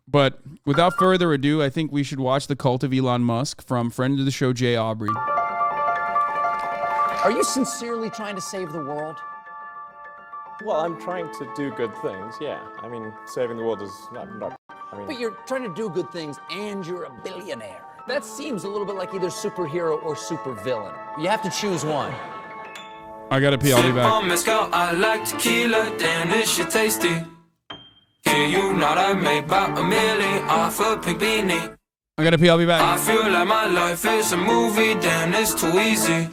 But without further ado, I think we should watch The Cult of Elon Musk from friend of the show, Aubrey. Are you sincerely trying to save the world? Well, I'm trying to do good things, yeah. I mean, saving the world is not I mean... But you're trying to do good things and you're a billionaire. That seems a little bit like either superhero or supervillain. You have to choose one. I gotta pee, I'll be back. I like tequila, damn this shit tasty. Yeah, you know I made about $1 million off a pink beanie. I gotta pee, I'll be back. I feel like my life is a movie, damn it's too easy.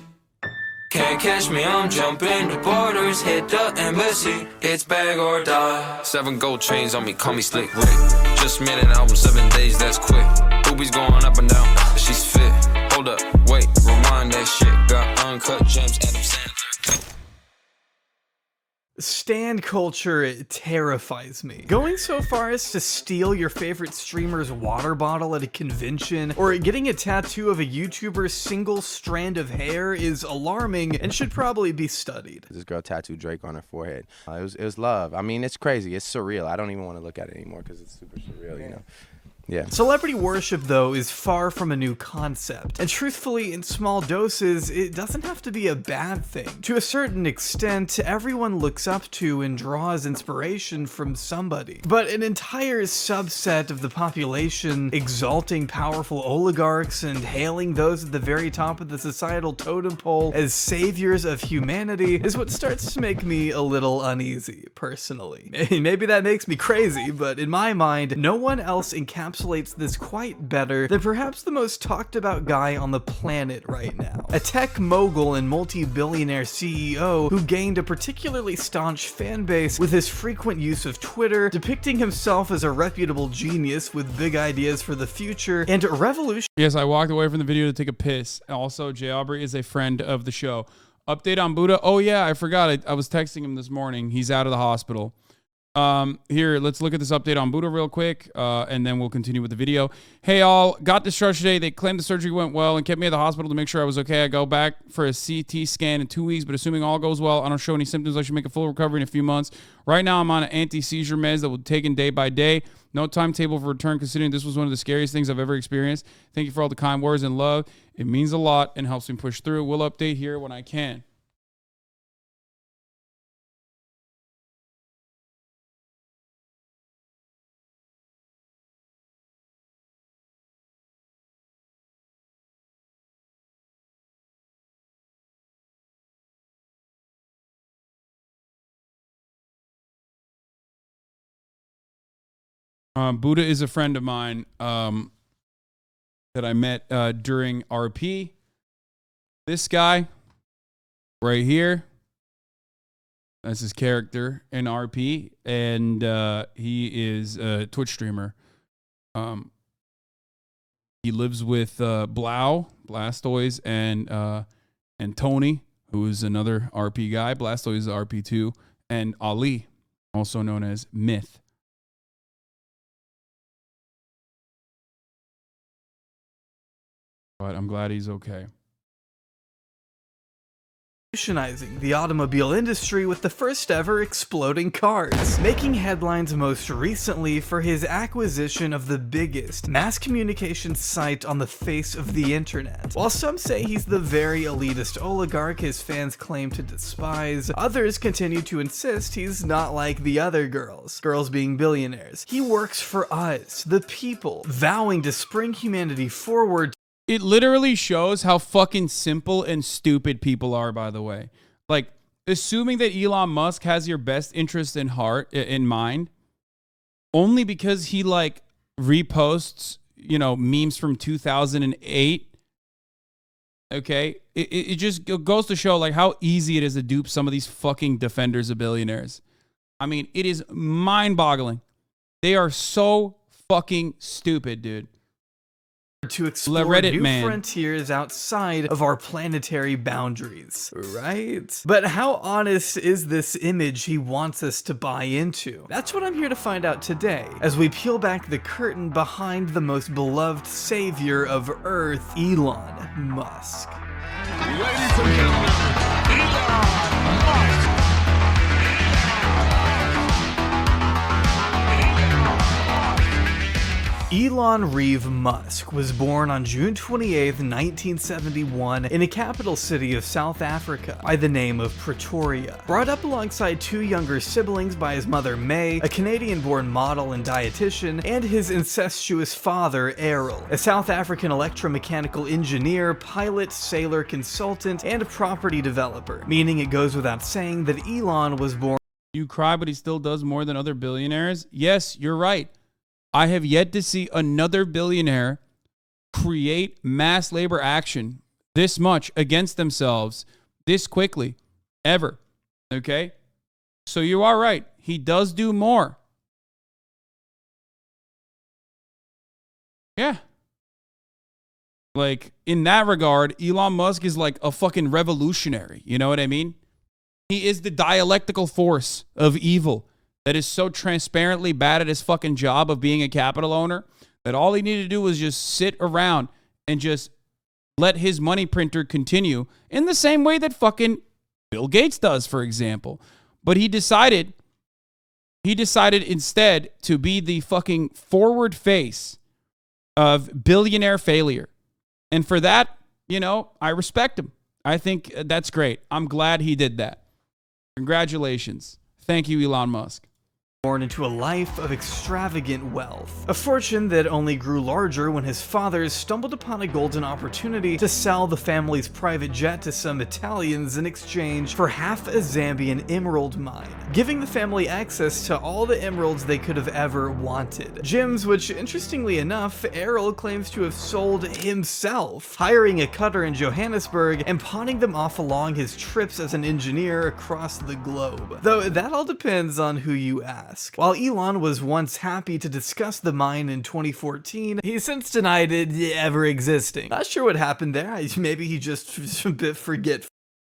Can't catch me, I'm jumping the borders, hit the embassy. It's bag or die. 7 gold chains on me, call me Slick Rick. Just made an album, 7 days, that's quick. Boobies going up and down, she's fit. Hold up, wait, rewind that shit. Got uncut gems, Adam Sandler. Stan culture terrifies me. Going so far as to steal your favorite streamer's water bottle at a convention, or getting a tattoo of a YouTuber's single strand of hair is alarming and should probably be studied. This girl tattooed Drake on her forehead. It was love. I mean, it's crazy. It's surreal. I don't even want to look at it anymore because it's super surreal, you know? Yeah. Celebrity worship, though, is far from a new concept. And truthfully, in small doses, it doesn't have to be a bad thing. To a certain extent, everyone looks up to and draws inspiration from somebody. But an entire subset of the population exalting powerful oligarchs and hailing those at the very top of the societal totem pole as saviors of humanity is what starts to make me a little uneasy, personally. Maybe that makes me crazy, but in my mind, no one else encapsulates this quite better than perhaps the most talked about guy on the planet right now. A tech mogul and multi-billionaire CEO who gained a particularly staunch fan base with his frequent use of Twitter, depicting himself as a reputable genius with big ideas for the future and revolution. Yes, I walked away from the video to take a piss. Also, Aubrey is a friend of the show. Update on Buddha. Oh yeah, I forgot. I was texting him this morning. He's out of the hospital. Here, let's look at this update on Buddha real quick, and then we'll continue with the video. Hey all, got discharged today. They claimed the surgery went well and kept me at the hospital to make sure I was okay. I go back for a CT scan in 2 weeks, but assuming all goes well, I don't show any symptoms, I should make a full recovery in a few months. Right now, I'm on an anti-seizure meds that will be taken day by day. No timetable for return, considering this was one of the scariest things I've ever experienced. Thank you for all the kind words and love. It means a lot and helps me push through. We'll update here when I can. Buddha is a friend of mine that I met during RP. This guy right here, that's his character in RP, and he is a Twitch streamer. He lives with Blastoise, and Tony, who is another RP guy. Blastoise is RP2, and Ali, also known as Myth. But I'm glad he's okay. Revolutionizing the automobile industry with the first ever exploding cars, making headlines most recently for his acquisition of the biggest mass communication site on the face of the internet. While some say he's the very elitist oligarch his fans claim to despise, others continue to insist he's not like the other girls being billionaires. He works for us, the people, vowing to spring humanity forward. It literally shows how fucking simple and stupid people are, by the way. Like, assuming that Elon Musk has your best interest in mind, only because he, like, reposts, you know, memes from 2008. Okay? It just goes to show, like, how easy it is to dupe some of these fucking defenders of billionaires. I mean, it is mind-boggling. They are so fucking stupid, dude. To explore new frontiers outside of our planetary boundaries, right? But how honest is this image he wants us to buy into? That's what I'm here to find out today, as we peel back the curtain behind the most beloved savior of Earth, Elon Musk. Ladies and gentlemen, Elon Musk! Elon Reeve Musk was born on June 28, 1971 in the capital city of South Africa by the name of Pretoria. Brought up alongside two younger siblings by his mother May, a Canadian-born model and dietitian, and his incestuous father Errol, a South African electromechanical engineer, pilot, sailor, consultant, and property developer, meaning it goes without saying that Elon was born. You cry, but he still does more than other billionaires? Yes, you're right. I have yet to see another billionaire create mass labor action this much against themselves this quickly, ever. Okay? So you are right. He does do more. Yeah. Like, in that regard, Elon Musk is like a fucking revolutionary. You know what I mean? He is the dialectical force of evil that is so transparently bad at his fucking job of being a capital owner that all he needed to do was just sit around and just let his money printer continue in the same way that fucking Bill Gates does, for example. But he decided instead to be the fucking forward face of billionaire failure. And for that, you know, I respect him. I think that's great. I'm glad he did that. Congratulations. Thank you, Elon Musk. Born into a life of extravagant wealth, a fortune that only grew larger when his fathers stumbled upon a golden opportunity to sell the family's private jet to some Italians in exchange for half a Zambian emerald mine, giving the family access to all the emeralds they could have ever wanted. Gems which, interestingly enough, Errol claims to have sold himself, hiring a cutter in Johannesburg and pawning them off along his trips as an engineer across the globe. Though that all depends on who you ask. While Elon was once happy to discuss the mine in 2014, he's since denied it ever existing. Not sure what happened there. Maybe he just a bit forgetful.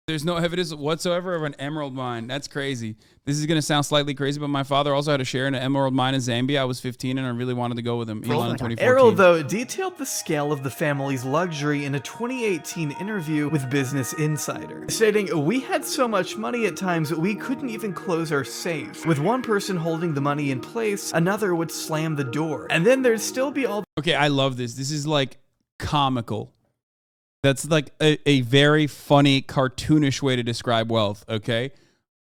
There's no evidence whatsoever of an emerald mine. That's crazy. This is going to sound slightly crazy, but my father also had a share in an emerald mine in Zambia. I was 15 and I really wanted to go with him. Elon in 2014. Errol, though, detailed the scale of the family's luxury in a 2018 interview with Business Insider, stating, "We had so much money at times we couldn't even close our safe. With one person holding the money in place, another would slam the door. And then there'd still be all..." Okay, I love this. This is like comical. That's like a very funny, cartoonish way to describe wealth, okay?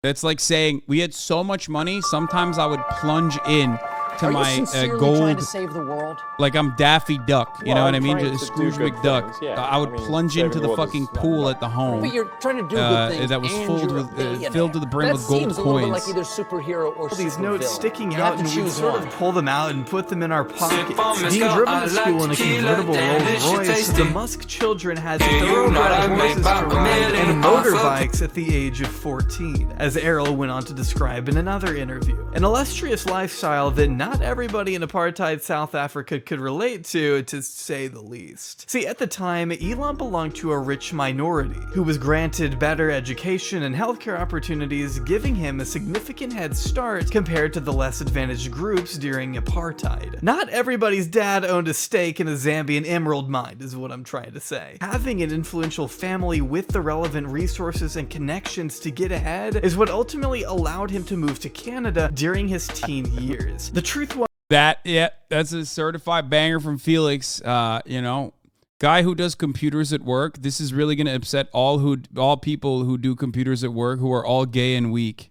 That's like saying, we had so much money, sometimes I would plunge in to my gold, trying to save the world? like I'm Daffy Duck, you know what I mean? trying to Scrooge do good McDuck. things, yeah. I would plunge into the fucking pool at the home. But you're trying to do good things that was and filled you're a with billionaire. filled to the brim That with gold seems a little bit coins. like either superhero or these supervillain. notes sticking You out, have to and we'd choose sort one. of pull them out and put them in our pockets. on Being mezcal, driven I to school in a like tequila, convertible damn, Rolls this shit Royce, tasty. the Musk children had And you know thoroughbred I make horses to about a ride million and off of- motorbikes at the age of 14, as Errol went on to describe in another interview. An illustrious lifestyle that not everybody in apartheid South Africa could relate to say the least. See, at the time, Elon belonged to a rich minority who was granted better education and healthcare opportunities, giving him a significant head start compared to the less advantaged groups during apartheid. Not everybody's dad owned a stake in a Zambian emerald mine, is what I'm trying to say. Having an influential family with the relevant resources and connections to get ahead is what ultimately allowed him to move to Canada during his teen years. The truth was, That's a certified banger from Felix. You know, guy who does computers at work. This is really going to upset all people who do computers at work who are all gay and weak.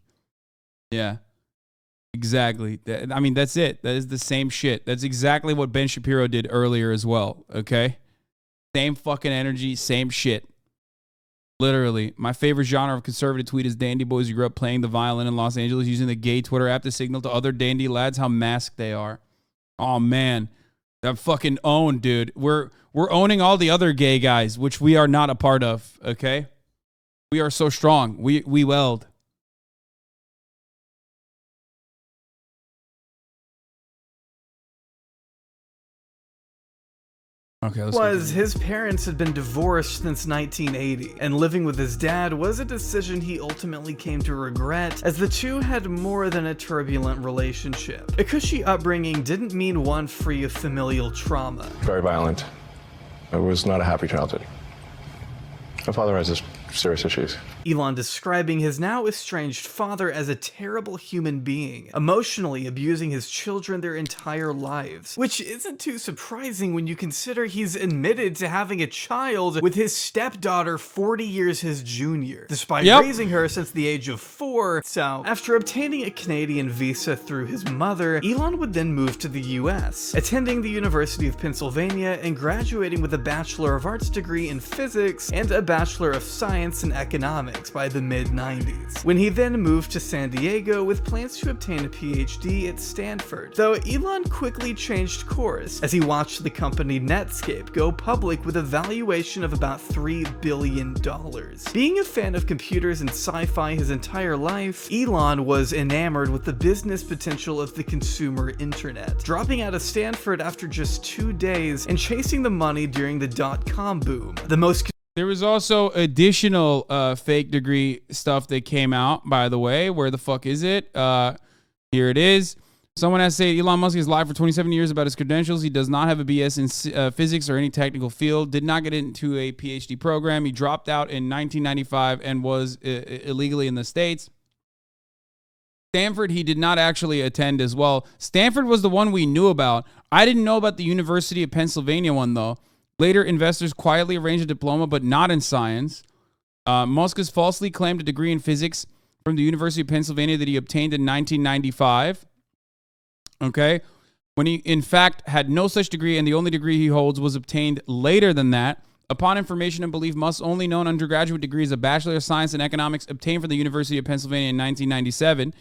Yeah, exactly. I mean, that's it. That is the same shit. That's exactly what Ben Shapiro did earlier as well. Okay, same fucking energy, same shit. Literally, my favorite genre of conservative tweet is dandy boys who grew up playing the violin in Los Angeles using the gay Twitter app to signal to other dandy lads how masked they are. Oh man, that fucking owned, dude. We're owning all the other gay guys, which we are not a part of. Okay, we are so strong. We weld. Okay, his parents had been divorced since 1980, and living with his dad was a decision he ultimately came to regret, as the two had more than a turbulent relationship. A cushy upbringing didn't mean one free of familial trauma. Very violent. It was not a happy childhood. My father has this serious issues. Elon describing his now estranged father as a terrible human being, emotionally abusing his children their entire lives, which isn't too surprising when you consider he's admitted to having a child with his stepdaughter 40 years his junior, despite raising her since the age of 4. So, after obtaining a Canadian visa through his mother, Elon would then move to the US, attending the University of Pennsylvania and graduating with a Bachelor of Arts degree in physics and a Bachelor of Science in economics by the mid-90s, when he then moved to San Diego with plans to obtain a PhD at Stanford, though Elon quickly changed course as he watched the company Netscape go public with a valuation of about $3 billion. Being a fan of computers and sci-fi his entire life, Elon was enamored with the business potential of the consumer internet, dropping out of Stanford after just 2 days and chasing the money during the dot-com boom. There was also additional fake degree stuff that came out, by the way. Where the fuck is it? Here it is. Someone has said Elon Musk has lied for 27 years about his credentials. He does not have a BS in physics or any technical field, did not get into a PhD program. He dropped out in 1995 and was illegally in the States. Stanford, he did not actually attend as well. Stanford was the one we knew about. I didn't know about the University of Pennsylvania one, though. Later, investors quietly arranged a diploma, but not in science. Musk has falsely claimed a degree in physics from the University of Pennsylvania that he obtained in 1995. Okay? When he, in fact, had no such degree, and the only degree he holds was obtained later than that. Upon information and belief, Musk's only known undergraduate degree is a Bachelor of Science in Economics obtained from the University of Pennsylvania in 1997.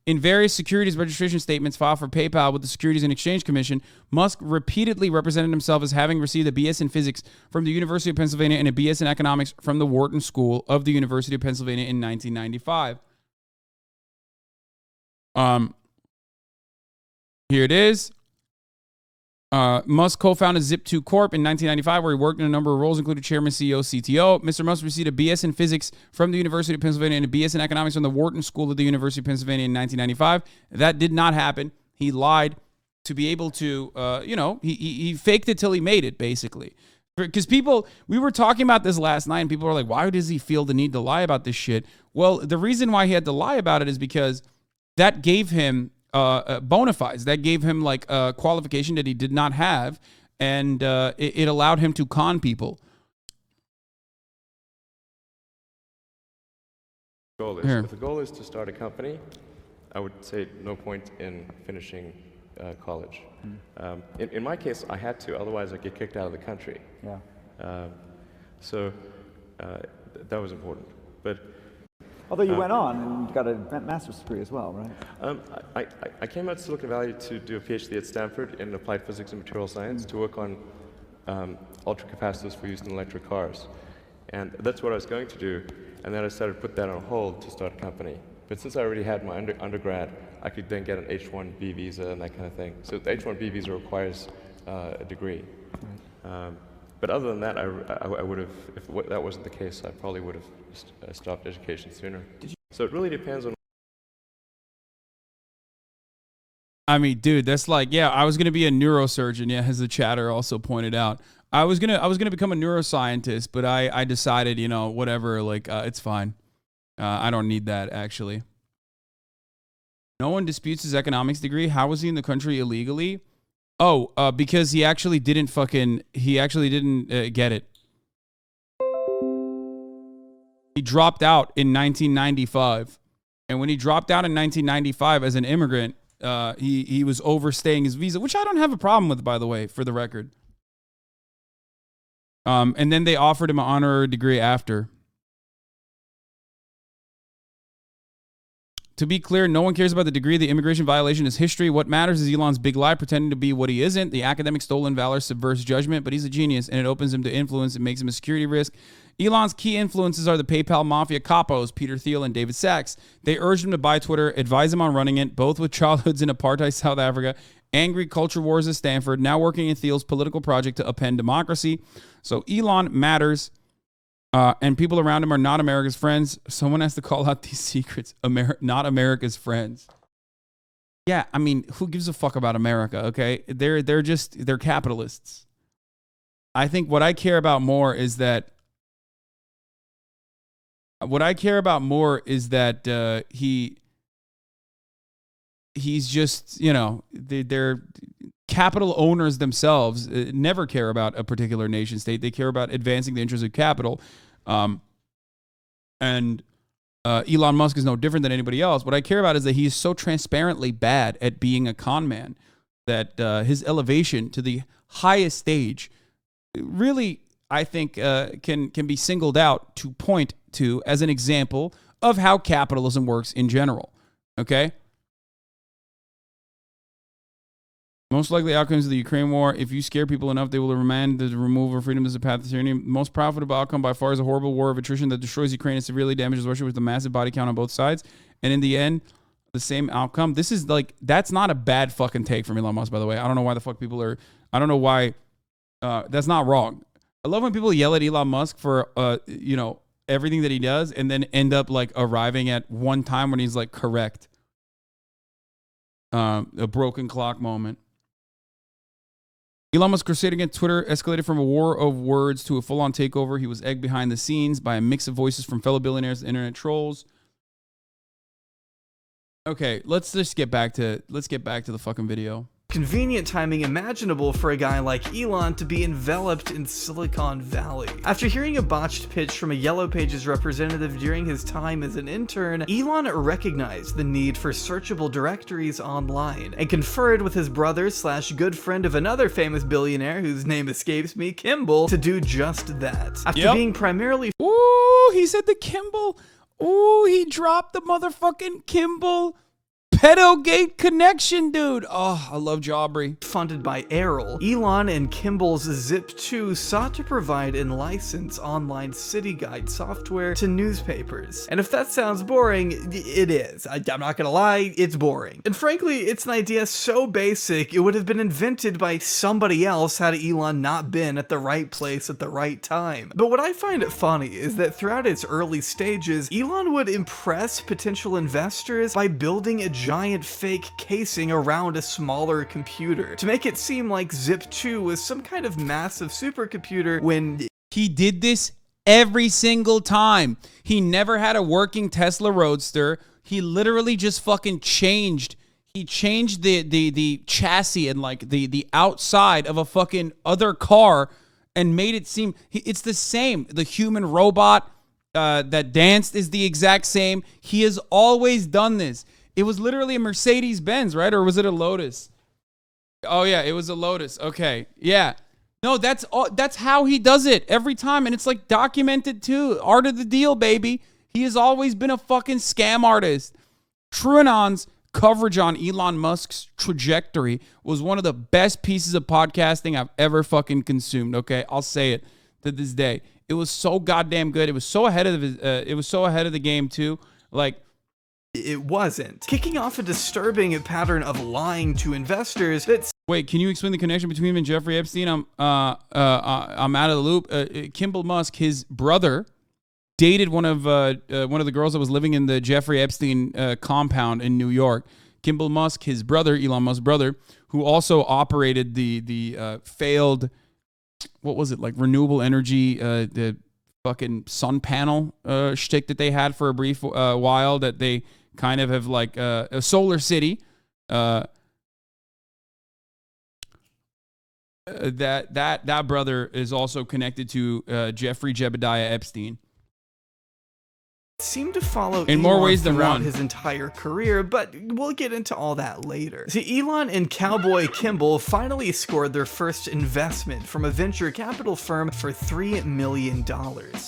In various securities registration statements filed for PayPal with the Securities and Exchange Commission, Musk repeatedly represented himself as having received a BS in physics from the University of Pennsylvania and a BS in economics from the Wharton School of the University of Pennsylvania in 1995. Here it is. Musk co-founded Zip2 Corp in 1995, where he worked in a number of roles, including chairman, CEO, CTO. Mr. Musk received a BS in physics from the University of Pennsylvania and a BS in economics from the Wharton School of the University of Pennsylvania in 1995. That did not happen. He lied to be able to, he faked it till he made it, basically. Because we were talking about this last night, and people were like, why does he feel the need to lie about this shit? Well, the reason why he had to lie about it is because that gave him bona fides. That gave him like a qualification that he did not have, and it allowed him to con people. If the goal is to start a company, I would say no point in finishing college. In my case, I had to, otherwise I'd get kicked out of the country. So that was important. But although you went on and got a master's degree as well, right? I came out to Silicon Valley to do a PhD at Stanford in applied physics and material science to work on ultracapacitors for use in electric cars. And that's what I was going to do. And then I decided to put that on hold to start a company. But since I already had my undergrad, I could then get an H-1B visa and that kind of thing. So the H-1B visa requires a degree. But other than that, I would have, if that wasn't the case, I probably would have stopped education sooner. So it really depends on. I mean, dude, that's like, yeah, I was gonna be a neurosurgeon, yeah, as the chatter also pointed out. I was gonna become a neuroscientist, but I decided, whatever, like it's fine. I don't need that, actually. No one disputes his economics degree. How was he in the country illegally? Oh, because he actually didn't get it. He dropped out in 1995. And when he dropped out in 1995 as an immigrant, he was overstaying his visa, which I don't have a problem with, by the way, for the record. And then they offered him an honorary degree after. To be clear, no one cares about the degree. The immigration violation is history. What matters is Elon's big lie, pretending to be what he isn't. The academic stolen valor subverts judgment, but he's a genius, and it opens him to influence. It makes him a security risk. Elon's key influences are the PayPal mafia capos, Peter Thiel and David Sachs. They urged him to buy Twitter, advise him on running it, both with childhoods in apartheid South Africa, angry culture wars at Stanford, now working in Thiel's political project to upend democracy. So Elon matters. And people around him are not America's friends. Someone has to call out these secrets. Not America's friends. Yeah, I mean, who gives a fuck about America, okay? They're capitalists. I think what I care about more is that What I care about more is that he's just, you know, they're capital owners themselves, never care about a particular nation state. They care about advancing the interests of capital. And Elon Musk is no different than anybody else. What I care about is that he is so transparently bad at being a con man that his elevation to the highest stage really, I think, can be singled out to point to as an example of how capitalism works in general. Okay? Most likely outcomes of the Ukraine war, if you scare people enough, they will remand the removal of freedom as a path to tyranny. Most profitable outcome by far is a horrible war of attrition that destroys Ukraine and severely damages Russia with a massive body count on both sides. And in the end, the same outcome. This is like, that's not a bad fucking take from Elon Musk, by the way. I don't know why the fuck people are, I don't know why, that's not wrong. I love when people yell at Elon Musk for, you know, everything that he does and then end up like arriving at one time when he's like correct. A broken clock moment. Elon Musk's crusade against Twitter escalated from a war of words to a full-on takeover. He was egged behind the scenes by a mix of voices from fellow billionaires and internet trolls. Okay, let's get back to the fucking video. Convenient timing imaginable for a guy like Elon to be enveloped in Silicon Valley. After hearing a botched pitch from a Yellow Pages representative during his time as an intern, Elon recognized the need for searchable directories online and conferred with his brother / good friend of another famous billionaire whose name escapes me, Kimball, to do just that. After being primarily— Ooh, he said the Kimball. Ooh, he dropped the motherfucking Kimball pedogate connection, dude. Oh, I love Aubrey. Funded by Errol, Elon and Kimball's Zip2 sought to provide and license online city guide software to newspapers. And if that sounds boring, it is. I'm not gonna lie, it's boring. And frankly, it's an idea so basic, it would have been invented by somebody else had Elon not been at the right place at the right time. But what I find funny is that throughout its early stages, Elon would impress potential investors by building a giant fake casing around a smaller computer to make it seem like Zip2 was some kind of massive supercomputer when he did this every single time. He never had a working Tesla Roadster. He literally just fucking changed. He changed the chassis and like the outside of a fucking other car and made it seem it's the same. The human robot that danced is the exact same. He has always done this. It was literally a Mercedes-Benz, right? Or was it a Lotus? Oh, yeah, it was a Lotus. Okay, yeah. No, that's how he does it every time. And it's like documented too. Art of the deal, baby. He has always been a fucking scam artist. TrueAnon's coverage on Elon Musk's trajectory was one of the best pieces of podcasting I've ever fucking consumed, okay? I'll say it to this day. It was so goddamn good. It was so ahead of the game too. Like, it wasn't. Kicking off a disturbing pattern of lying to investors that's— Wait, can you explain the connection between him and Jeffrey Epstein? I'm out of the loop. Kimball Musk, his brother, dated one of the girls that was living in the Jeffrey Epstein compound in New York. Kimball Musk, his brother, Elon Musk's brother, who also operated the failed, what was it, like renewable energy, the fucking sun panel shtick that they had for a brief while that they kind of have like a solar city. That brother is also connected to Jeffrey Jebediah Epstein. Seemed to follow in more ways than throughout one his entire career, but we'll get into all that later. See, Elon and Cowboy Kimball finally scored their first investment from a venture capital firm for $3 million,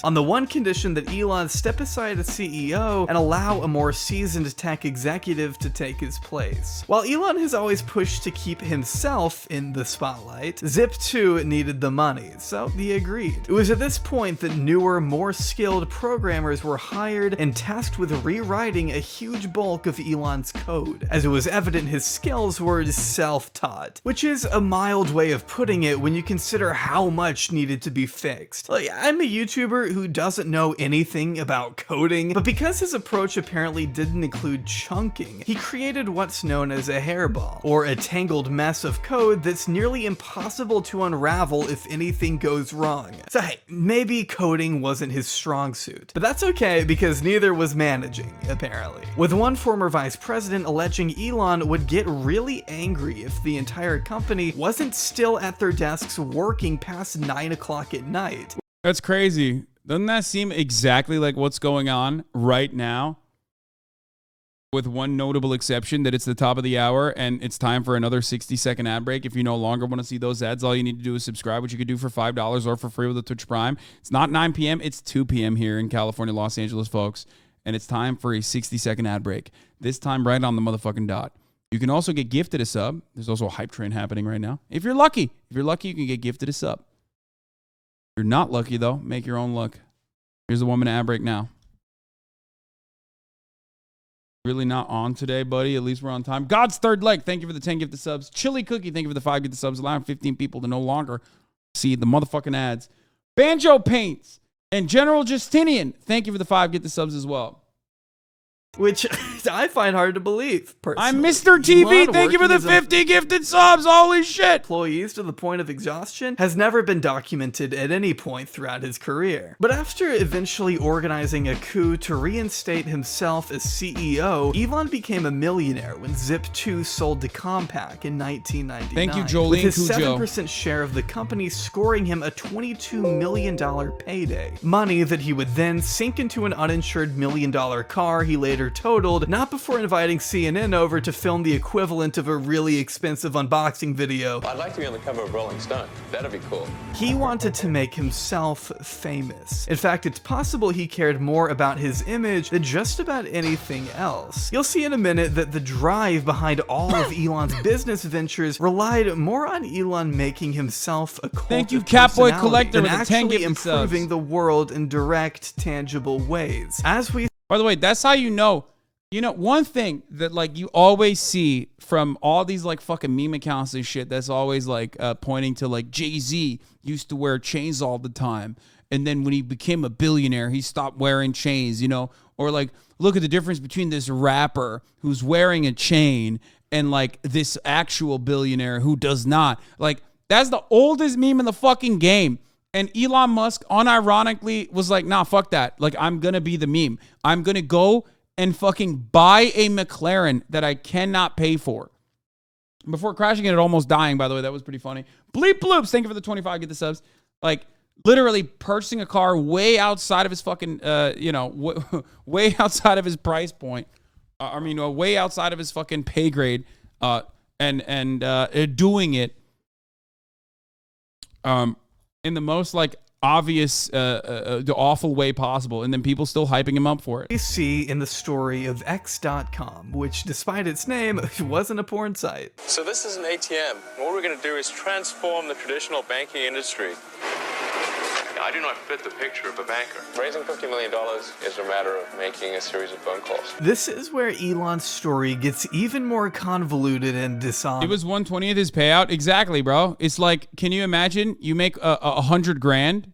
on the one condition that Elon step aside as CEO and allow a more seasoned tech executive to take his place. While Elon has always pushed to keep himself in the spotlight, Zip2 needed the money, so he agreed. It was at this point that newer, more skilled programmers were hired hired and tasked with rewriting a huge bulk of Elon's code, as it was evident his skills were self-taught, which is a mild way of putting it when you consider how much needed to be fixed. Like, I'm a YouTuber who doesn't know anything about coding, but because his approach apparently didn't include chunking, he created what's known as a hairball, or a tangled mess of code that's nearly impossible to unravel if anything goes wrong. So hey, maybe coding wasn't his strong suit, but that's okay because neither was managing, apparently. With one former vice president alleging Elon would get really angry if the entire company wasn't still at their desks working past 9 o'clock at night. That's crazy. Doesn't that seem exactly like what's going on right now? With one notable exception, that it's the top of the hour and it's time for another 60-second ad break. If you no longer want to see those ads, all you need to do is subscribe, which you could do for $5 or for free with a Twitch Prime. It's not 9 p.m., it's 2 p.m. here in California, Los Angeles, folks. And it's time for a 60-second ad break. This time right on the motherfucking dot. You can also get gifted a sub. There's also a hype train happening right now. If you're lucky, you can get gifted a sub. If you're not lucky, though, make your own luck. Here's the 1 minute ad break now. Really not on today, buddy. At least we're on time. God's third leg. Thank you for the 10 gifted subs. Chili Cookie. Thank you for the 5 gifted subs. Allowing 15 people to no longer see the motherfucking ads. Banjo Paints and General Justinian. Thank you for the 5 gifted subs as well. Which I find hard to believe, personally. I'm Mr. TV. Thank you for the 50 gifted subs. Holy shit. Employees to the point of exhaustion has never been documented at any point throughout his career. But after eventually organizing a coup to reinstate himself as CEO, Elon became a millionaire when Zip2 sold to Compaq in 1999. Thank you, Jolene with his Cujo. 7% share of the company scoring him a $22 million payday. Money that he would then sink into an uninsured $1 million car he later totaled, not before inviting CNN over to film the equivalent of a really expensive unboxing video. I'd like to be on the cover of Rolling Stone. That'd be cool. He wanted to make himself famous. In fact, it's possible he cared more about his image than just about anything else. You'll see in a minute that the drive behind all of Elon's business ventures relied more on Elon making himself a cult Thank you, of Catboy personality Collector, than with the 10 actually gifted subs. improving the world in direct, tangible ways. As we By the way, that's how you know, one thing that like you always see from all these like fucking meme accounts and shit that's always like pointing to like Jay-Z used to wear chains all the time. And then when he became a billionaire, he stopped wearing chains, or like, look at the difference between this rapper who's wearing a chain and like this actual billionaire who does not. Like, that's the oldest meme in the fucking game. And Elon Musk unironically was like, nah, fuck that. Like, I'm going to be the meme. I'm going to go and fucking buy a McLaren that I cannot pay for. Before crashing it and almost dying, by the way, that was pretty funny. Bleep Bloops, thank you for the 25, get the subs. Like, literally purchasing a car way outside of his fucking, way outside of his price point. Way outside of his fucking pay grade. And doing it in the most like obvious, the awful way possible, and then people still hyping him up for it. We see in the story of X.com, which despite its name, wasn't a porn site. So this is an ATM. What we're going to do is transform the traditional banking industry. I do not fit the picture of a banker. Raising $50 million is a matter of making a series of phone calls. This is where Elon's story gets even more convoluted and dishonest. It was 1/20th his payout. Exactly, bro. It's like, can you imagine you make $100,000,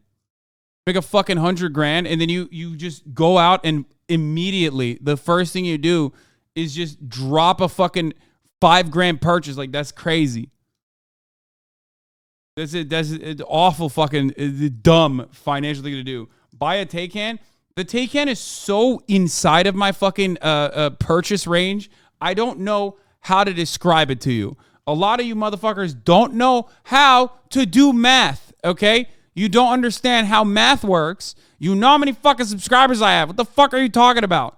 make a fucking $100,000, and then you just go out and immediately the first thing you do is just drop a fucking $5,000 purchase. Like, that's crazy. That's an awful fucking dumb financial thing to do. Buy a Taycan. The Taycan is so inside of my fucking purchase range. I don't know how to describe it to you. A lot of you motherfuckers don't know how to do math, okay? You don't understand how math works. You know how many fucking subscribers I have. What the fuck are you talking about?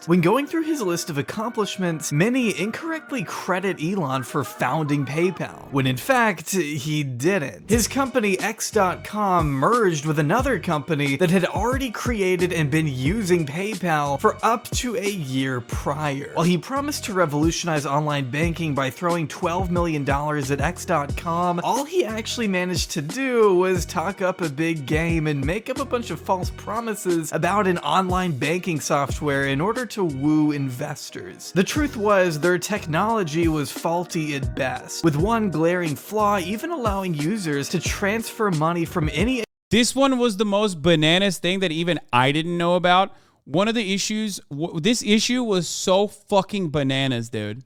When going through his list of accomplishments, many incorrectly credit Elon for founding PayPal, when in fact, he didn't. His company X.com merged with another company that had already created and been using PayPal for up to a year prior. While he promised to revolutionize online banking by throwing $12 million at X.com, all he actually managed to do was talk up a big game and make up a bunch of false promises about an online banking software in order to woo investors. The truth was, their technology was faulty at best, with one glaring flaw even allowing users to transfer money from any... This one was the most bananas thing that even I didn't know about. One of the issues, this issue was so fucking bananas, dude.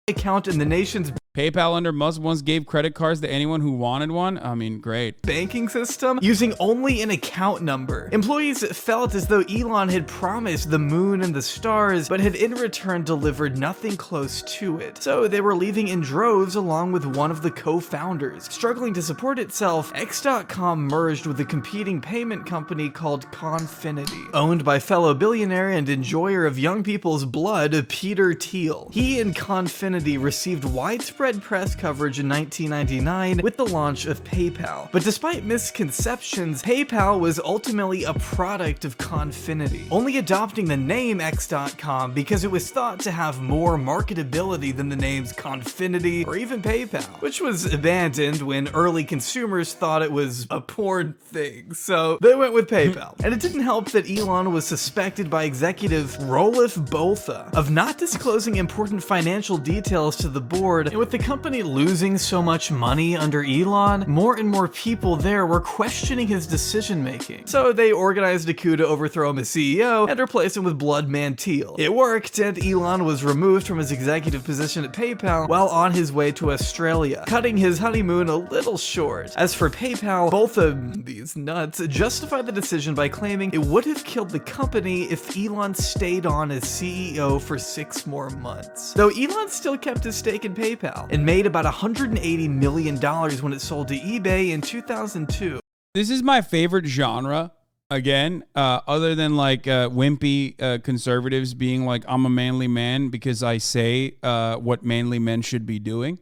...account in the nation's... PayPal under Musk once gave credit cards to anyone who wanted one. I mean, great. ...banking system using only an account number. Employees felt as though Elon had promised the moon and the stars, but had in return delivered nothing close to it. So they were leaving in droves along with one of the co-founders. Struggling to support itself, X.com merged with a competing payment company called Confinity, owned by fellow billionaire and enjoyer of young people's blood, Peter Thiel. He and Confinity received widespread press coverage in 1999 with the launch of PayPal. But despite misconceptions, PayPal was ultimately a product of Confinity, only adopting the name X.com because it was thought to have more marketability than the names Confinity or even PayPal, which was abandoned when early consumers thought it was a porn thing, so they went with PayPal. And it didn't help that Elon was suspected by executive Roelof Botha of not disclosing important financial details to the board, and with the company losing so much money under Elon, more and more people there were questioning his decision making. So they organized a coup to overthrow him as CEO and replace him with Bloodman Thiel. It worked, and Elon was removed from his executive position at PayPal while on his way to Australia, cutting his honeymoon a little short. As for PayPal, both of these nuts justified the decision by claiming it would have killed the company if Elon stayed on as CEO for 6 more months. Though Elon still kept his stake in PayPal and made about $180 million when it sold to eBay in 2002. This is my favorite genre, again, other than like wimpy conservatives being like, I'm a manly man because I say what manly men should be doing.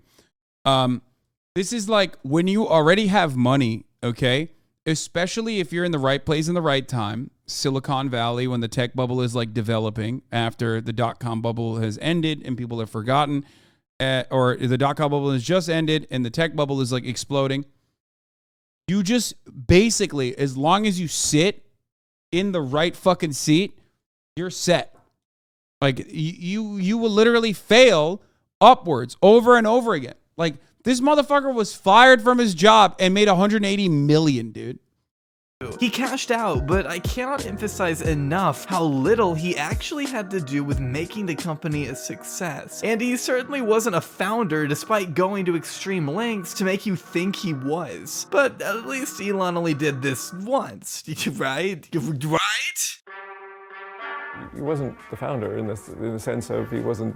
This is like when you already have money, okay? Especially if you're in the right place in the right time. Silicon Valley, when the tech bubble is like developing after the dot-com bubble has ended and people have forgotten. Or the dot-com bubble has just ended and the tech bubble is like exploding. You just basically, as long as you sit in the right fucking seat, you're set. Like you will literally fail upwards over and over again. Like this motherfucker was fired from his job and made $180 million, dude. He cashed out, but I cannot emphasize enough how little he actually had to do with making the company a success. And he certainly wasn't a founder despite going to extreme lengths to make you think he was. But at least Elon only did this once, right? Right? He wasn't the founder in the sense of he wasn't,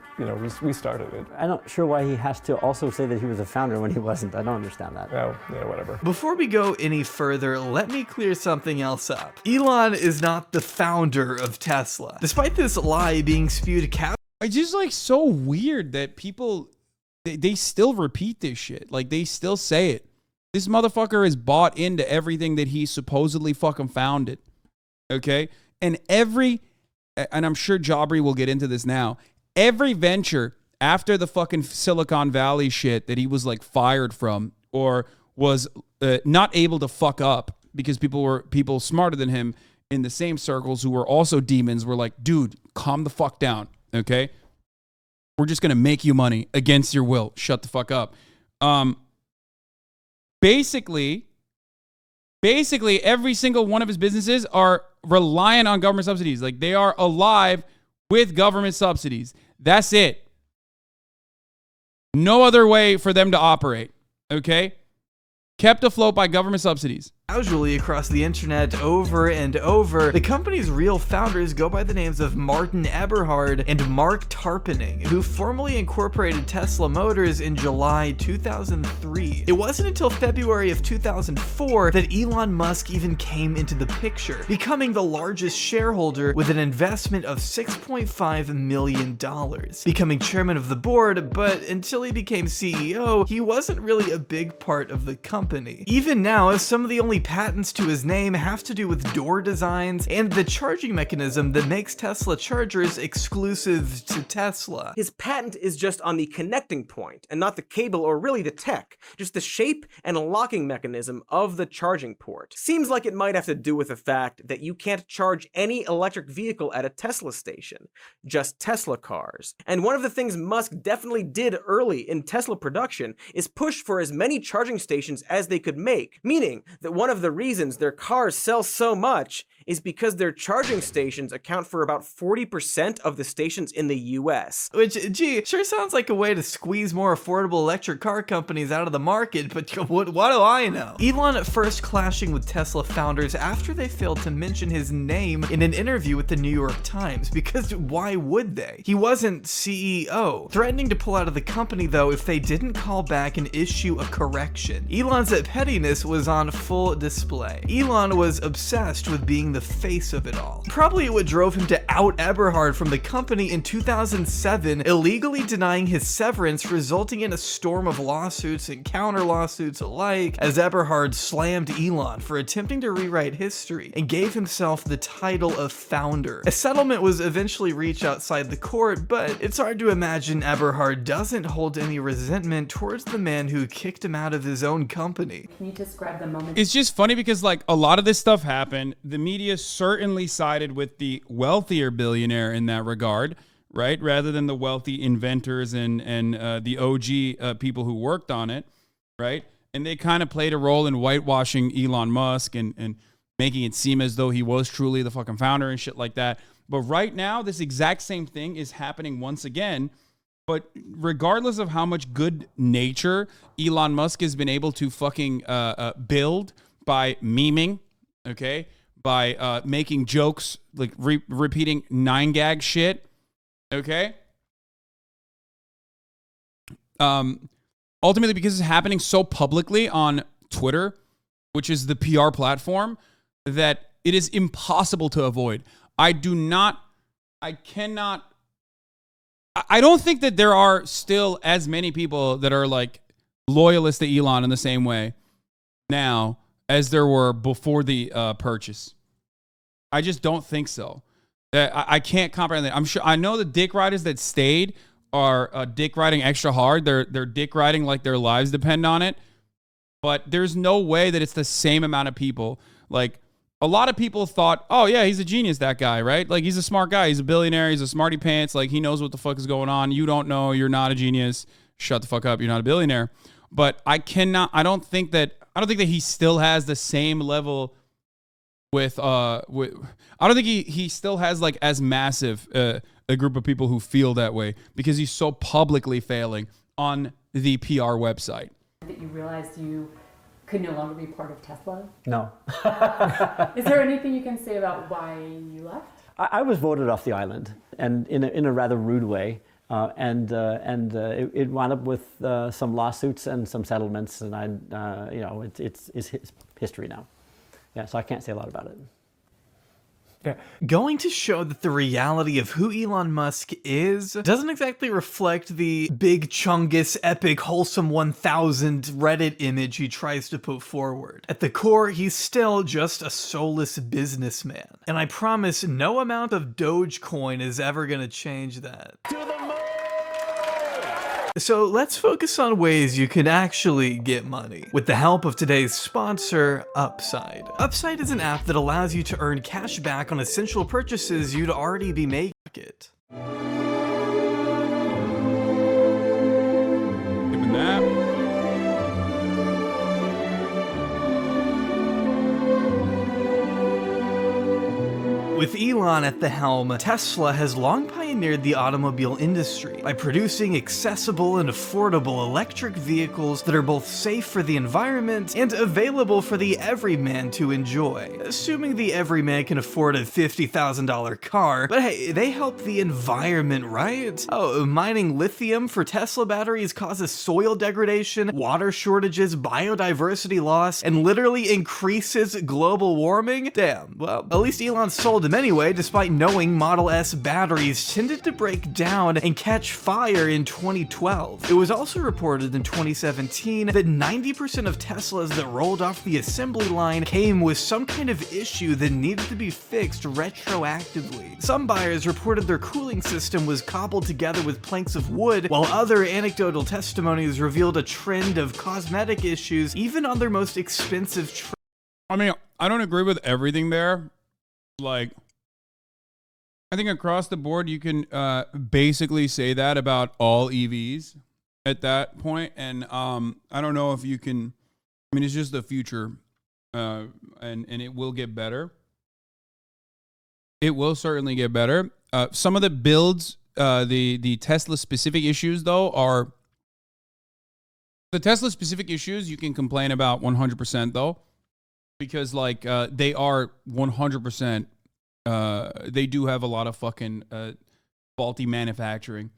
we started it. I'm not sure why he has to also say that he was a founder when he wasn't. I don't understand that. Oh, yeah, whatever. Before we go any further, let me clear something else up. Elon is not the founder of Tesla. Despite this lie being spewed it's just like so weird that people, they still repeat this shit. Like they still say it. This motherfucker is bought into everything that he supposedly fucking founded. Okay? And I'm sure Aubrey will get into this now. Every venture after the fucking Silicon Valley shit that he was like fired from or was not able to fuck up because people smarter than him in the same circles who were also demons were like, dude, calm the fuck down, okay? We're just going to make you money against your will. Shut the fuck up. Basically, every single one of his businesses are reliant on government subsidies. Like they are alive with government subsidies. That's it. No other way for them to operate. Okay? Kept afloat by government subsidies. casually across the internet over and over, the company's real founders go by the names of Martin Eberhard and Mark Tarpenning, who formally incorporated Tesla Motors in July 2003. It wasn't until February of 2004 that Elon Musk even came into the picture, becoming the largest shareholder with an investment of $6.5 million, becoming chairman of the board, but until he became CEO, he wasn't really a big part of the company. Even now, some of the only patents to his name have to do with door designs and the charging mechanism that makes Tesla chargers exclusive to Tesla. His patent is just on the connecting point, and not the cable or really the tech, just the shape and locking mechanism of the charging port. Seems like it might have to do with the fact that you can't charge any electric vehicle at a Tesla station, just Tesla cars. And one of the things Musk definitely did early in Tesla production is push for as many charging stations as they could make, meaning that one of the reasons their cars sell so much is because their charging stations account for about 40% of the stations in the US. Which, gee, sure sounds like a way to squeeze more affordable electric car companies out of the market, but what do I know? Elon at first clashing with Tesla founders after they failed to mention his name in an interview with the New York Times, because why would they? He wasn't CEO. Threatening to pull out of the company, though, if they didn't call back and issue a correction. Elon's pettiness was on full display. Elon was obsessed with being the face of it all. Probably what drove him to out Eberhard from the company in 2007, illegally denying his severance, resulting in a storm of lawsuits and counter lawsuits alike, as Eberhard slammed Elon for attempting to rewrite history and gave himself the title of founder. A settlement was eventually reached outside the court, but it's hard to imagine Eberhard doesn't hold any resentment towards the man who kicked him out of his own company. Can you describe the moment? It's just funny because like a lot of this stuff happened. The media certainly sided with the wealthier billionaire in that regard, right? Rather than the wealthy inventors and the OG people who worked on it, right? And they kind of played a role in whitewashing Elon Musk and making it seem as though he was truly the fucking founder and shit like that. But right now, this exact same thing is happening once again. But regardless of how much good nature Elon Musk has been able to fucking build by memeing, okay, by making jokes, like repeating 9gag shit, okay? Ultimately, because it's happening so publicly on Twitter, which is the PR platform, that it is impossible to avoid. I don't think that there are still as many people that are like loyalists to Elon in the same way now as there were before the purchase. I just don't think so. I can't comprehend that. I know the dick riders that stayed are dick riding extra hard. They're dick riding like their lives depend on it. But there's no way that it's the same amount of people. Like, a lot of people thought, oh yeah, he's a genius, that guy, right? Like, he's a smart guy. He's a billionaire. He's a smarty pants. Like, he knows what the fuck is going on. You don't know. You're not a genius. Shut the fuck up. You're not a billionaire. But I don't think that he still has the same level with I don't think he still has like as massive a group of people who feel that way because he's so publicly failing on the PR website. That you realized you could no longer be part of Tesla? No. Is there anything you can say about why you left? I was voted off the island, and in a rather rude way. It wound up with some lawsuits and some settlements, and it's history now. Yeah, so I can't say a lot about it. Yeah. Going to show that the reality of who Elon Musk is doesn't exactly reflect the big chungus epic wholesome 1000 Reddit image he tries to put forward. At the core, he's still just a soulless businessman. And I promise no amount of Dogecoin is ever gonna change that. So let's focus on ways you can actually get money with the help of today's sponsor, Upside. Upside is an app that allows you to earn cash back on essential purchases you'd already be making. Given that. With Elon at the helm, Tesla has long pioneered the automobile industry by producing accessible and affordable electric vehicles that are both safe for the environment and available for the everyman to enjoy. Assuming the everyman can afford a $50,000 car, but hey, they help the environment, right? Oh, mining lithium for Tesla batteries causes soil degradation, water shortages, biodiversity loss, and literally increases global warming? Damn, well, at least Elon sold them anyway, despite knowing Model S batteries tended to break down and catch fire in 2012. It was also reported in 2017 that 90% of Teslas that rolled off the assembly line came with some kind of issue that needed to be fixed retroactively. Some buyers reported their cooling system was cobbled together with planks of wood, while other anecdotal testimonies revealed a trend of cosmetic issues even on their most expensive I mean, I don't agree with everything there. Like, I think across the board, you can basically say that about all EVs at that point. And I don't know if you can, I mean, it's just the future and it will get better. It will certainly get better. Some of the builds, the Tesla specific issues though are, the Tesla specific issues you can complain about 100% though. Because like they are 100%, they do have a lot of fucking faulty manufacturing.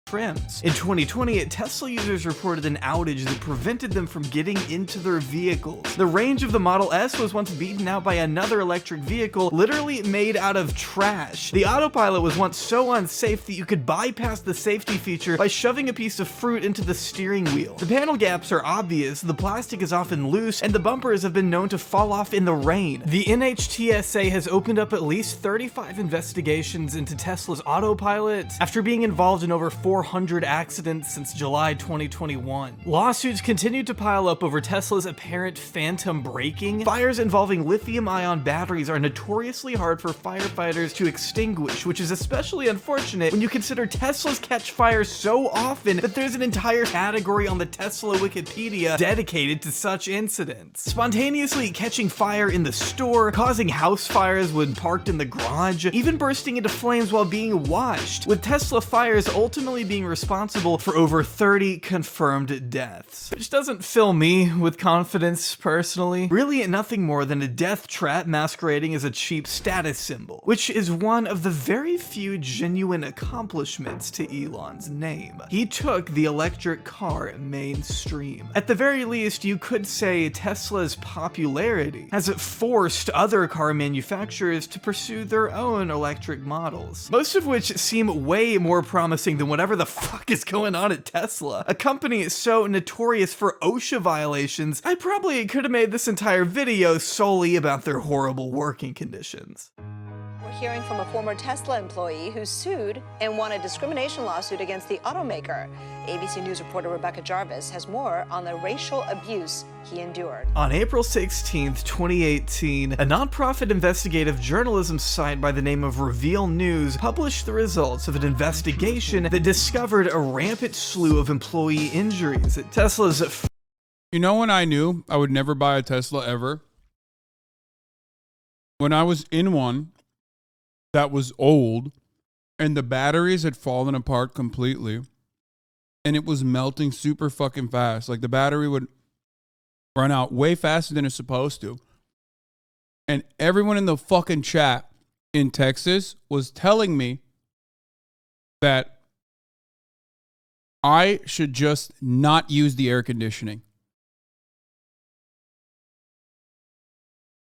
Trims. In 2020, Tesla users reported an outage that prevented them from getting into their vehicles. The range of the Model S was once beaten out by another electric vehicle literally made out of trash. The autopilot was once so unsafe that you could bypass the safety feature by shoving a piece of fruit into the steering wheel. The panel gaps are obvious, the plastic is often loose, and the bumpers have been known to fall off in the rain. The NHTSA has opened up at least 35 investigations into Tesla's autopilot after being involved in over 400 accidents since July 2021. Lawsuits continue to pile up over Tesla's apparent phantom braking. Fires involving lithium-ion batteries are notoriously hard for firefighters to extinguish, which is especially unfortunate when you consider Teslas catch fire so often that there's an entire category on the Tesla Wikipedia dedicated to such incidents. Spontaneously catching fire in the store, causing house fires when parked in the garage, even bursting into flames while being washed, with Tesla fires ultimately being responsible for over 30 confirmed deaths. Which doesn't fill me with confidence personally. Really nothing more than a death trap masquerading as a cheap status symbol, which is one of the very few genuine accomplishments to Elon's name. He took the electric car mainstream. At the very least, you could say Tesla's popularity has forced other car manufacturers to pursue their own electric models, most of which seem way more promising than whatever the fuck is going on at Tesla. A company so notorious for OSHA violations, I probably could have made this entire video solely about their horrible working conditions. We're hearing from a former Tesla employee who sued and won a discrimination lawsuit against the automaker. ABC News reporter Rebecca Jarvis has more on the racial abuse he endured. On April 16, 2018, a nonprofit investigative journalism site by the name of Reveal News published the results of an investigation that discovered a rampant slew of employee injuries at Tesla's. You know when I knew I would never buy a Tesla ever? When I was in one that was old and the batteries had fallen apart completely and it was melting super fucking fast. Like the battery would run out way faster than it's supposed to. And everyone in the fucking chat in Texas was telling me that I should just not use the air conditioning.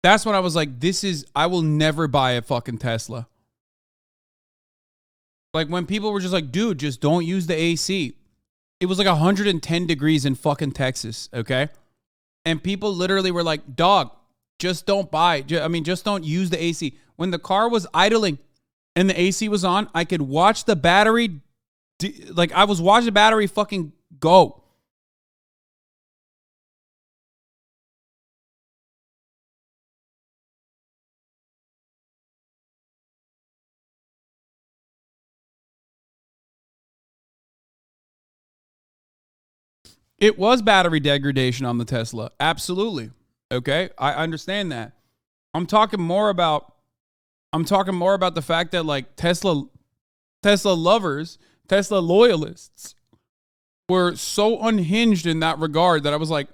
That's when I was like, I will never buy a fucking Tesla. Like when people were just like, dude, just don't use the AC. It was like 110 degrees in fucking Texas, okay? And people literally were like, dog, just don't buy. Just don't use the AC. When the car was idling and the AC was on, I could watch the battery, I was watching the battery fucking go. It was battery degradation on the Tesla. Absolutely. Okay. I understand that. I'm talking more about the fact that like Tesla lovers, Tesla loyalists were so unhinged in that regard that I was like,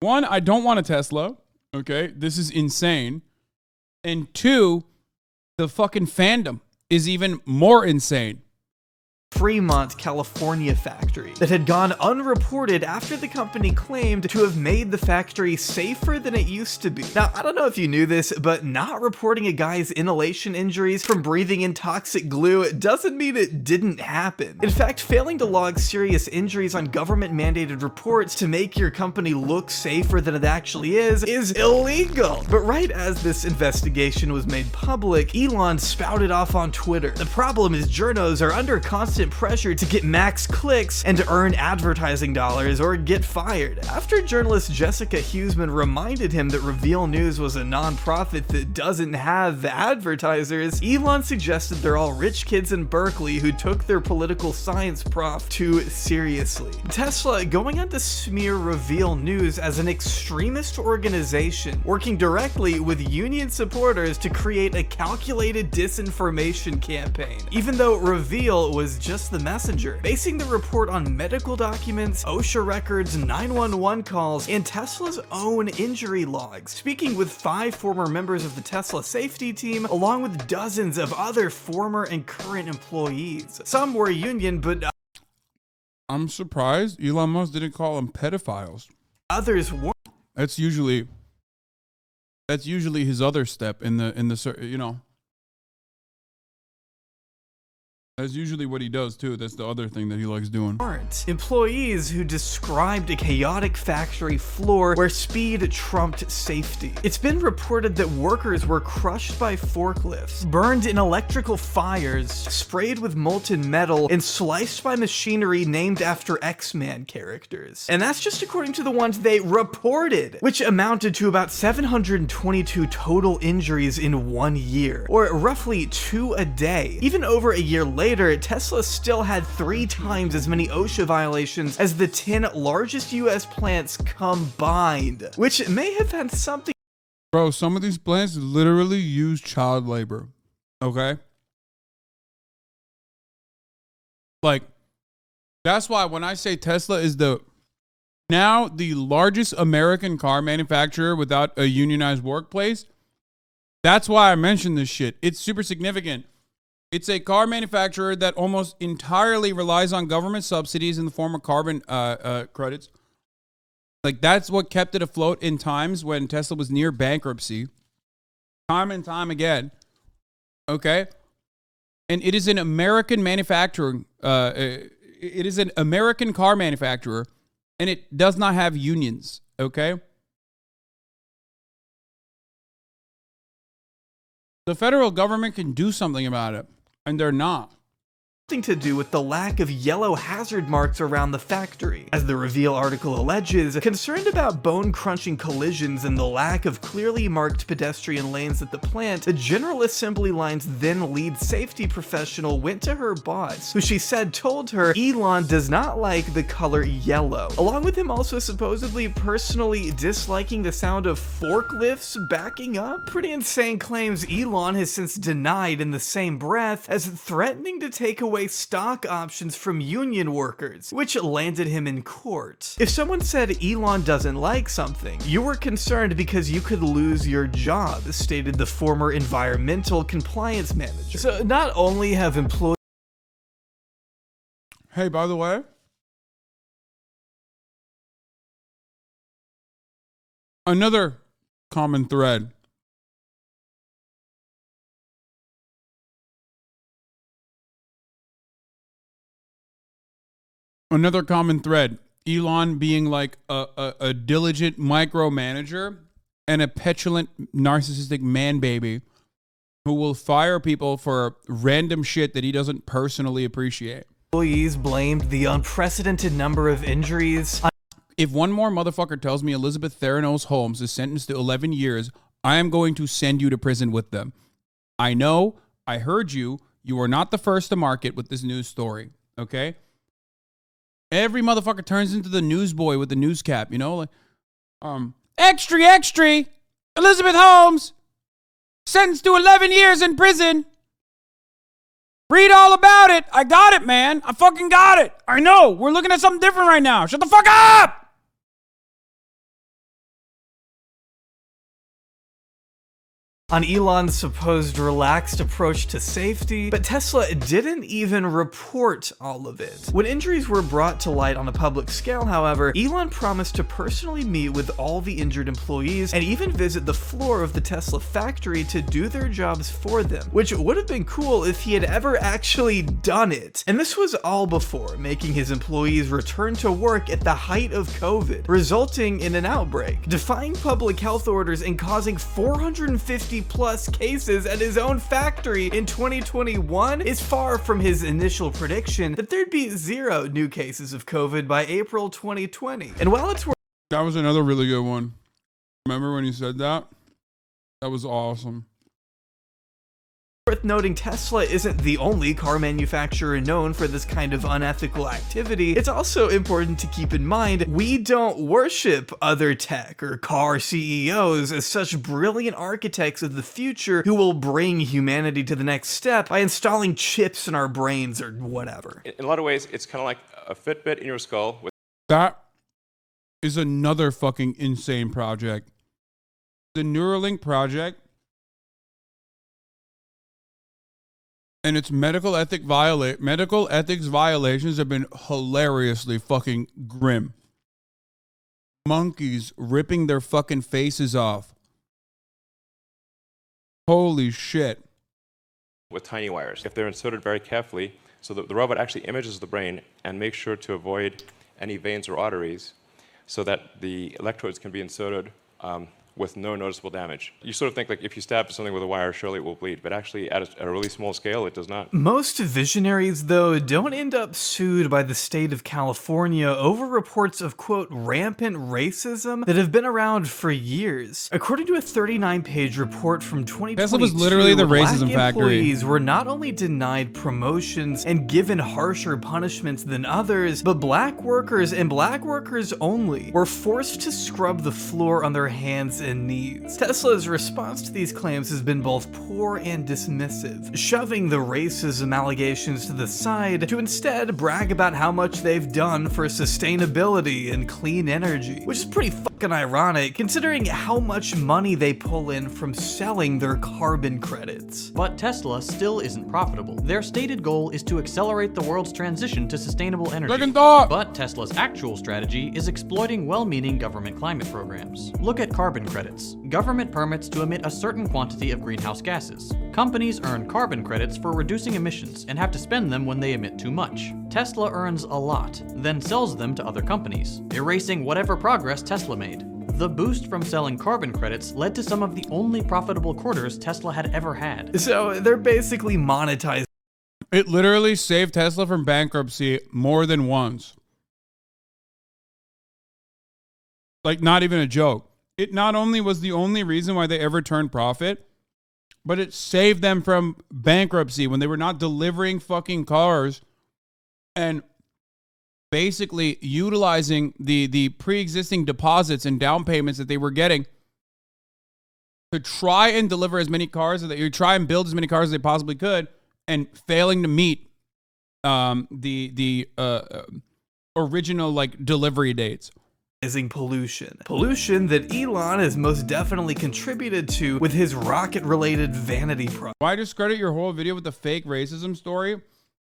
one, I don't want a Tesla. Okay, this is insane. And two, the fucking fandom is even more insane. Fremont, California factory that had gone unreported after the company claimed to have made the factory safer than it used to be. Now, I don't know if you knew this, but not reporting a guy's inhalation injuries from breathing in toxic glue doesn't mean it didn't happen. In fact, failing to log serious injuries on government-mandated reports to make your company look safer than it actually is illegal. But right as this investigation was made public, Elon spouted off on Twitter. The problem is journos are under constant pressure to get max clicks and to earn advertising dollars or get fired. After journalist Jessica Huseman reminded him that Reveal News was a non-profit that doesn't have advertisers, Elon suggested they're all rich kids in Berkeley who took their political science prof too seriously. Tesla going on to smear Reveal News as an extremist organization working directly with union supporters to create a calculated disinformation campaign, even though Reveal was just the messenger, basing the report on medical documents, OSHA records, 911 calls, and Tesla's own injury logs, speaking with 5 former members of the Tesla safety team, along with dozens of other former and current employees. Some were union, but I'm surprised Elon Musk didn't call them pedophiles. Others weren't. That's usually his other step in the you know. That's usually what he does too. That's the other thing that he likes doing. Employees who described a chaotic factory floor where speed trumped safety. It's been reported that workers were crushed by forklifts, burned in electrical fires, sprayed with molten metal, and sliced by machinery named after X-Men characters. And that's just according to the ones they reported, which amounted to about 722 total injuries in 1 year, or roughly 2 a day. Even over a year later, Tesla still had 3 times as many OSHA violations as the 10 largest US plants combined, which may have had something. Bro, some of these plants literally use child labor. Okay? Like, that's why when I say Tesla is now the largest American car manufacturer without a unionized workplace, that's why I mentioned this shit. It's super significant. It's a car manufacturer that almost entirely relies on government subsidies in the form of carbon credits. Like, that's what kept it afloat in times when Tesla was near bankruptcy. Time and time again. Okay? And it is an American manufacturing, it is an American car manufacturer, and it does not have unions. Okay? The federal government can do something about it. And they're not. To do with the lack of yellow hazard marks around the factory. As the Reveal article alleges, concerned about bone-crunching collisions and the lack of clearly marked pedestrian lanes at the plant, the General Assembly Line's then lead safety professional went to her boss, who she said told her Elon does not like the color yellow, along with him also supposedly personally disliking the sound of forklifts backing up. Pretty insane claims Elon has since denied in the same breath as threatening to take away stock options from union workers, which landed him in court. If someone said Elon doesn't like something, you were concerned because you could lose your job, stated the former environmental compliance manager. So not only have employees... Hey, by the way, another common thread. Another common thread, Elon being like a diligent micromanager and a petulant narcissistic man baby who will fire people for random shit that he doesn't personally appreciate. Employees blamed the unprecedented number of injuries. If one more motherfucker tells me Elizabeth Theranos Holmes is sentenced to 11 years, I am going to send you to prison with them. I know, I heard you. You are not the first to market with this news story, okay? Every motherfucker turns into the newsboy with the news cap, you know? Like, extra, Elizabeth Holmes Sentenced to 11 years in prison. Read all about it. I got it, man. I fucking got it. I know. We're looking at something different right now. Shut the fuck up! On Elon's supposed relaxed approach to safety, but Tesla didn't even report all of it. When injuries were brought to light on a public scale, however, Elon promised to personally meet with all the injured employees and even visit the floor of the Tesla factory to do their jobs for them, which would have been cool if he had ever actually done it. And this was all before making his employees return to work at the height of COVID, resulting in an outbreak, defying public health orders and causing 450 plus cases at his own factory in 2021 is far from his initial prediction that there'd be 0 new cases of COVID by April 2020. And while it's that was another really good one. Remember when you said that? That was awesome. worth noting, Tesla isn't the only car manufacturer known for this kind of unethical activity. It's also important to keep in mind, we don't worship other tech or car CEOs as such brilliant architects of the future who will bring humanity to the next step by installing chips in our brains or whatever. In a lot of ways, it's kind of like a Fitbit in your skull. That is another fucking insane project. The Neuralink project and its medical ethics violations have been hilariously fucking grim. Monkeys ripping their fucking faces off. Holy shit. With tiny wires. If they're inserted very carefully, so that the robot actually images the brain and makes sure to avoid any veins or arteries so that the electrodes can be inserted with no noticeable damage. You sort of think like if you stab something with a wire, surely it will bleed, but actually at a really small scale, it does not. Most visionaries, though, don't end up sued by the state of California over reports of, quote, rampant racism that have been around for years. According to a 39-page report from 2022, Tesla was literally the racism Black factory. employees were not only denied promotions and given harsher punishments than others, but black workers and black workers only were forced to scrub the floor on their hands and knees. Tesla's response to these claims has been both poor and dismissive, shoving the racism allegations to the side to instead brag about how much they've done for sustainability and clean energy, which is pretty fucking ironic considering how much money they pull in from selling their carbon credits. But Tesla still isn't profitable. Their stated goal is to accelerate the world's transition to sustainable energy. Second thought. But Tesla's actual strategy is exploiting well-meaning government climate programs. Look at carbon credits. Government permits to emit a certain quantity of greenhouse gases. Companies earn carbon credits for reducing emissions and have to spend them when they emit too much. Tesla earns a lot, then sells them to other companies, erasing whatever progress Tesla made. The boost from selling carbon credits led to some of the only profitable quarters Tesla had ever had. So they're basically monetizing. It literally saved Tesla from bankruptcy more than once. Like, not even a joke. It not only was the only reason why they ever turned profit, but it saved them from bankruptcy when they were not delivering fucking cars and basically utilizing the pre-existing deposits and down payments that they were getting to try and deliver as many cars as you try and build as many cars as they possibly could, and failing to meet the original like delivery dates. Pollution that Elon has most definitely contributed to with his rocket-related vanity project. Why discredit your whole video with the fake racism story?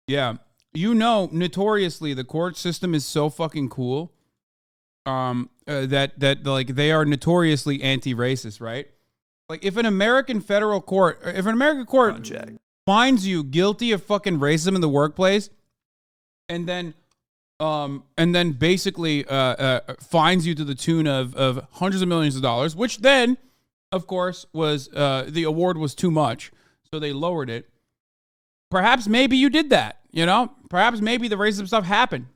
Yeah, you know, notoriously the court system is so fucking cool. That like they are notoriously anti-racist, right? Like if an American federal court, if an American court finds you guilty of fucking racism in the workplace, and then basically fines you to the tune of hundreds of millions of dollars, which then, of course, was the award was too much, so they lowered it. Perhaps maybe you did that, you know? Perhaps maybe the racism stuff happened.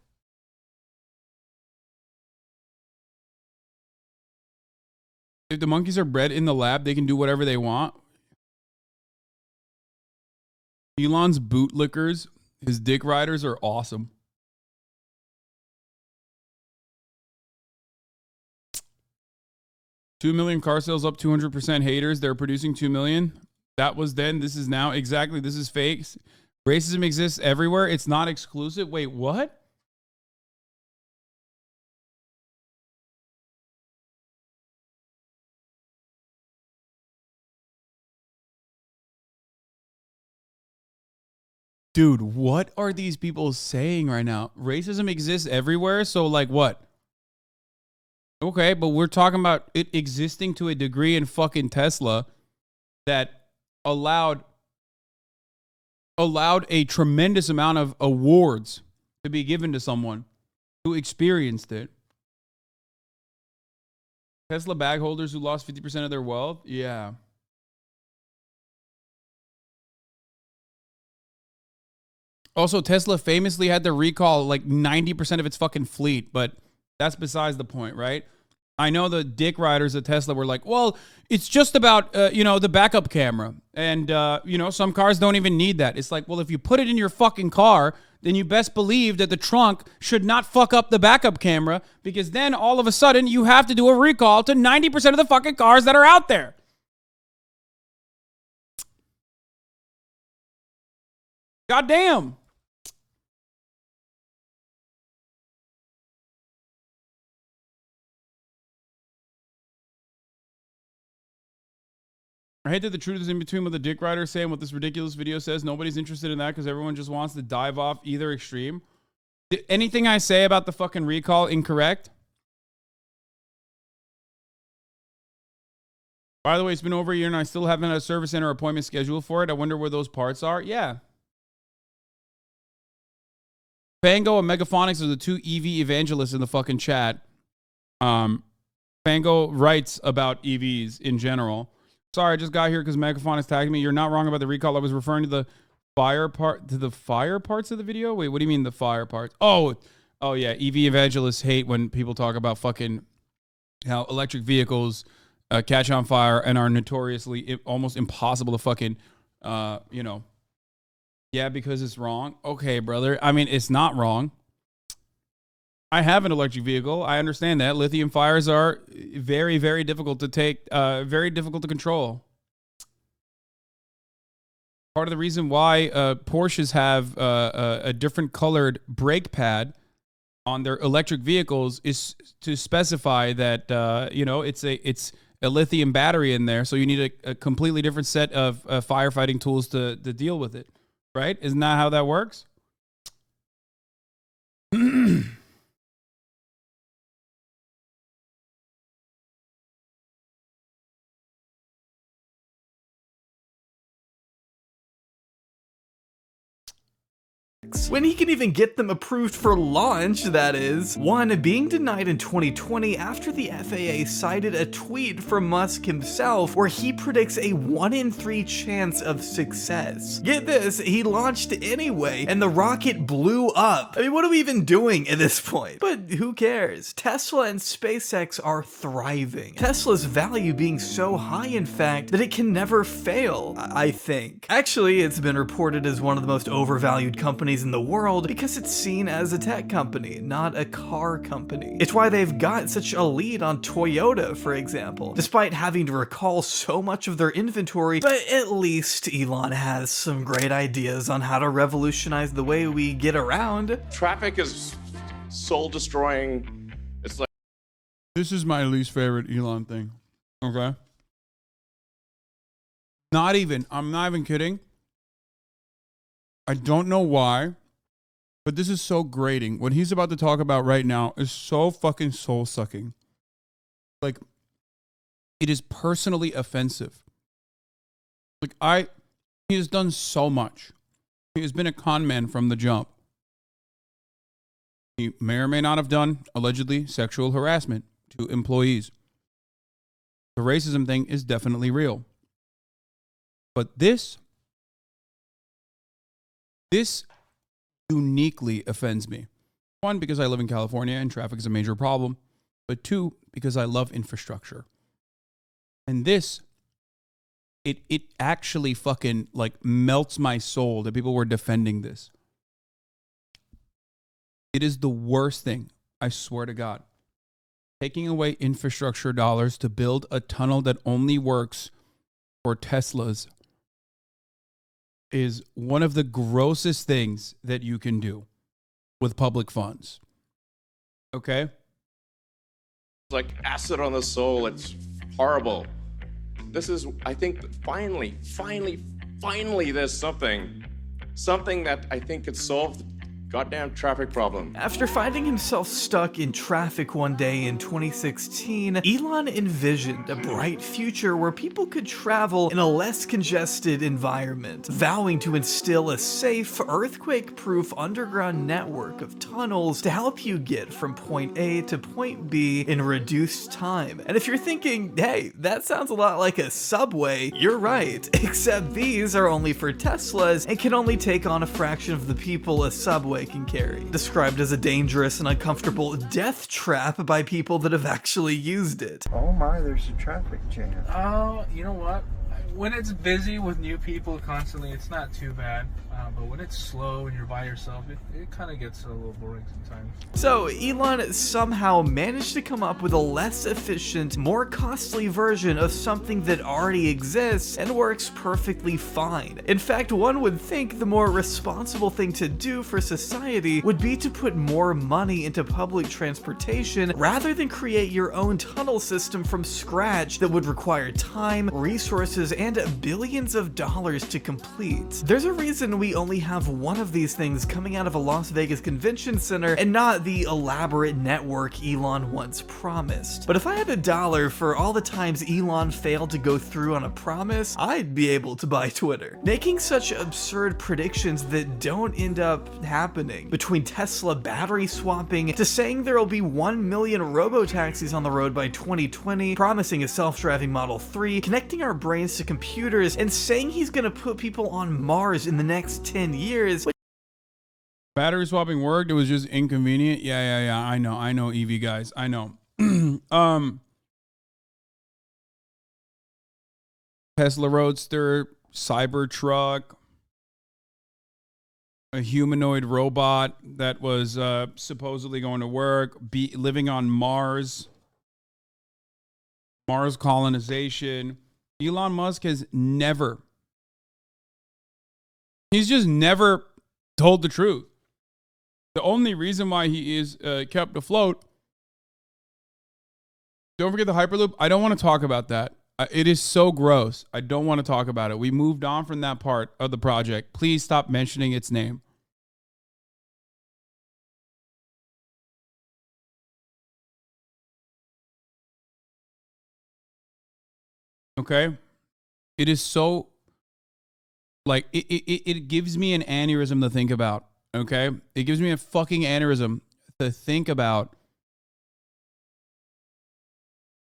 If the monkeys are bred in the lab, they can do whatever they want. Elon's bootlickers, his dick riders are awesome. $2 million car sales up 200%. Haters, they're producing 2 million. That was then. This is now. Exactly. This is fake. Racism exists everywhere. It's not exclusive. Wait, what? Dude, what are these people saying right now? Racism exists everywhere. So like what? Okay, but we're talking about it existing to a degree in fucking Tesla that allowed a tremendous amount of awards to be given to someone who experienced it. Tesla bag holders who lost 50% of their wealth? Yeah. Also, Tesla famously had to recall like 90% of its fucking fleet, but that's besides the point, right? I know the dick riders at Tesla were like, well, it's just about, the backup camera. And, some cars don't even need that. It's like, well, if you put it in your fucking car, then you best believe that the trunk should not fuck up the backup camera, because then all of a sudden you have to do a recall to 90% of the fucking cars that are out there. Goddamn. I hate that the truth is in between what the dick rider saying, what this ridiculous video says. Nobody's interested in that because everyone just wants to dive off either extreme. Anything I say about the fucking recall incorrect? By the way, it's been over a year and I still haven't had a service center appointment scheduled for it. I wonder where those parts are. Yeah. Fango and Megaphonics are the two EV evangelists in the fucking chat. Fango writes about EVs in general. Sorry, I just got here because Megaphonics tagged me. You're not wrong about the recall. I was referring to the fire parts of the video. Wait, what do you mean the fire parts? Oh yeah. EV evangelists hate when people talk about fucking how electric vehicles catch on fire and are notoriously almost impossible to fucking, yeah, because it's wrong. Okay, brother. I mean, it's not wrong. I have an electric vehicle. I understand that. Lithium fires are very, very difficult to take, very difficult to control. Part of the reason why Porsches have a different colored brake pad on their electric vehicles is to specify that, it's a lithium battery in there. So you need a completely different set of firefighting tools to deal with it. Right? Isn't that how that works? When he can even get them approved for launch, that is. One, being denied in 2020 after the FAA cited a tweet from Musk himself where he predicts a 1 in 3 chance of success. Get this, he launched anyway, and the rocket blew up. I mean, what are we even doing at this point? But who cares? Tesla and SpaceX are thriving. Tesla's value being so high, in fact, that it can never fail, I think. Actually, it's been reported as one of the most overvalued companies in the world because it's seen as a tech company, not a car company. It's why they've got such a lead on Toyota, for example, despite having to recall so much of their inventory. But at least Elon has some great ideas on how to revolutionize the way we get around. Traffic is soul destroying. It's like, this is my least favorite Elon thing. Okay. I'm not even kidding. I don't know why, but this is so grating. What he's about to talk about right now is so fucking soul-sucking. Like, it is personally offensive. Like, he has done so much. He has been a con man from the jump. He may or may not have done, allegedly, sexual harassment to employees. The racism thing is definitely real. But this uniquely offends me. One, because I live in California and traffic is a major problem. But two, because I love infrastructure. And this, it actually fucking like melts my soul that people were defending this. It is the worst thing, I swear to God. Taking away infrastructure dollars to build a tunnel that only works for Teslas is one of the grossest things that you can do with public funds. Okay? It's like acid on the soul. It's horrible. This is, I think, finally, there's something that I think could solve the goddamn traffic problem. After finding himself stuck in traffic one day in 2016, Elon envisioned a bright future where people could travel in a less congested environment, vowing to instill a safe, earthquake-proof underground network of tunnels to help you get from point A to point B in reduced time. And if you're thinking, hey, that sounds a lot like a subway, you're right, except these are only for Teslas and can only take on a fraction of the people a subway can carry. Described as a dangerous and uncomfortable death trap by people that have actually used it. Oh my, there's a traffic jam. Oh, you know what? When it's busy with new people constantly, it's not too bad. But when it's slow and you're by yourself, it kind of gets a little boring sometimes. So Elon somehow managed to come up with a less efficient, more costly version of something that already exists and works perfectly fine. In fact, one would think the more responsible thing to do for society would be to put more money into public transportation rather than create your own tunnel system from scratch that would require time, resources, and billions of dollars to complete. There's a reason we only have one of these things coming out of a Las Vegas convention center and not the elaborate network Elon once promised. But if I had $1 for all the times Elon failed to go through on a promise, I'd be able to buy Twitter. Making such absurd predictions that don't end up happening, between Tesla battery swapping to saying there will be 1 million robo-taxis on the road by 2020, promising a self-driving Model 3, connecting our brains to computers, and saying he's gonna put people on Mars in the next 10 years. Battery swapping worked. It was just inconvenient. Yeah. I know, EV guys. I know. Tesla Roadster, Cybertruck, a humanoid robot that was supposedly going to work, living on Mars, Mars colonization. Elon Musk has never, he's just never told the truth. The only reason why he is kept afloat, don't forget the Hyperloop. I don't want to talk about that. It is so gross. I don't want to talk about it. We moved on from that part of the project. Please stop mentioning its name. Okay? It is so, like, it gives me an aneurysm to think about. Okay? It gives me a fucking aneurysm to think about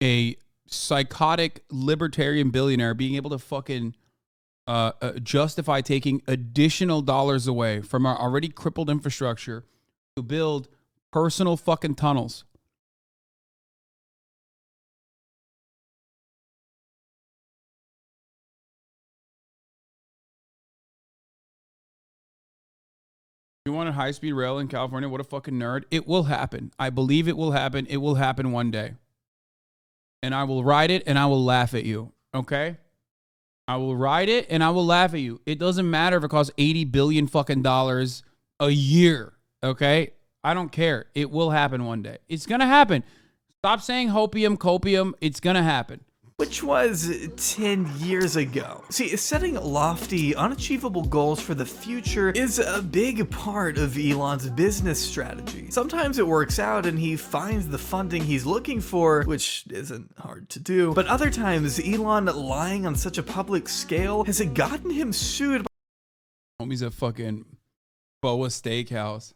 a psychotic libertarian billionaire being able to fucking justify taking additional dollars away from our already crippled infrastructure to build personal fucking tunnels. You want a high-speed rail in California? What a fucking nerd. It will happen. I believe it will happen. It will happen one day. And I will ride it and I will laugh at you. Okay? I will ride it and I will laugh at you. It doesn't matter if it costs $80 billion fucking dollars a year. Okay? I don't care. It will happen one day. It's gonna happen. Stop saying hopium, copium. It's gonna happen. Which was 10 years ago. See, setting lofty, unachievable goals for the future is a big part of Elon's business strategy. Sometimes it works out and he finds the funding he's looking for, which isn't hard to do. But other times, Elon lying on such a public scale has gotten him sued. Homie's a fucking Boa Steakhouse.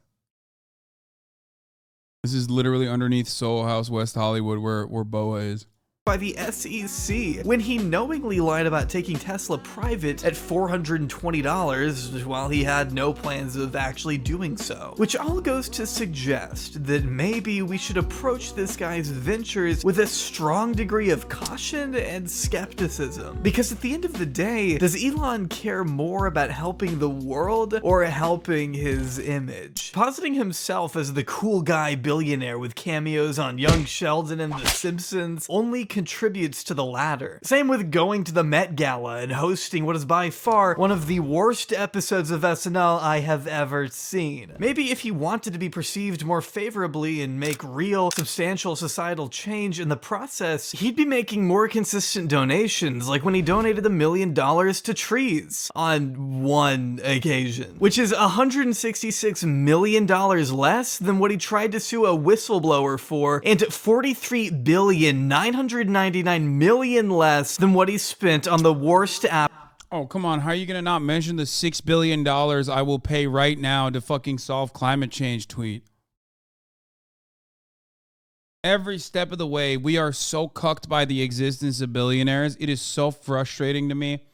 This is literally underneath Soho House, West Hollywood, where Boa is. By the SEC when he knowingly lied about taking Tesla private at $420 while he had no plans of actually doing so. Which all goes to suggest that maybe we should approach this guy's ventures with a strong degree of caution and skepticism. Because at the end of the day, does Elon care more about helping the world or helping his image? Positing himself as the cool guy billionaire with cameos on Young Sheldon and The Simpsons only contributes to the latter. Same with going to the Met Gala and hosting what is by far one of the worst episodes of SNL I have ever seen. Maybe if he wanted to be perceived more favorably and make real, substantial societal change in the process, he'd be making more consistent donations, like when he donated $1 million to trees on one occasion, which is $166 million less than what he tried to sue a whistleblower for, and $43,999 million less than what he spent on the worst app. Oh, come on. How are you going to not mention the $6 billion I will pay right now to fucking solve climate change tweet? Every step of the way, we are so cucked by the existence of billionaires. It is so frustrating to me.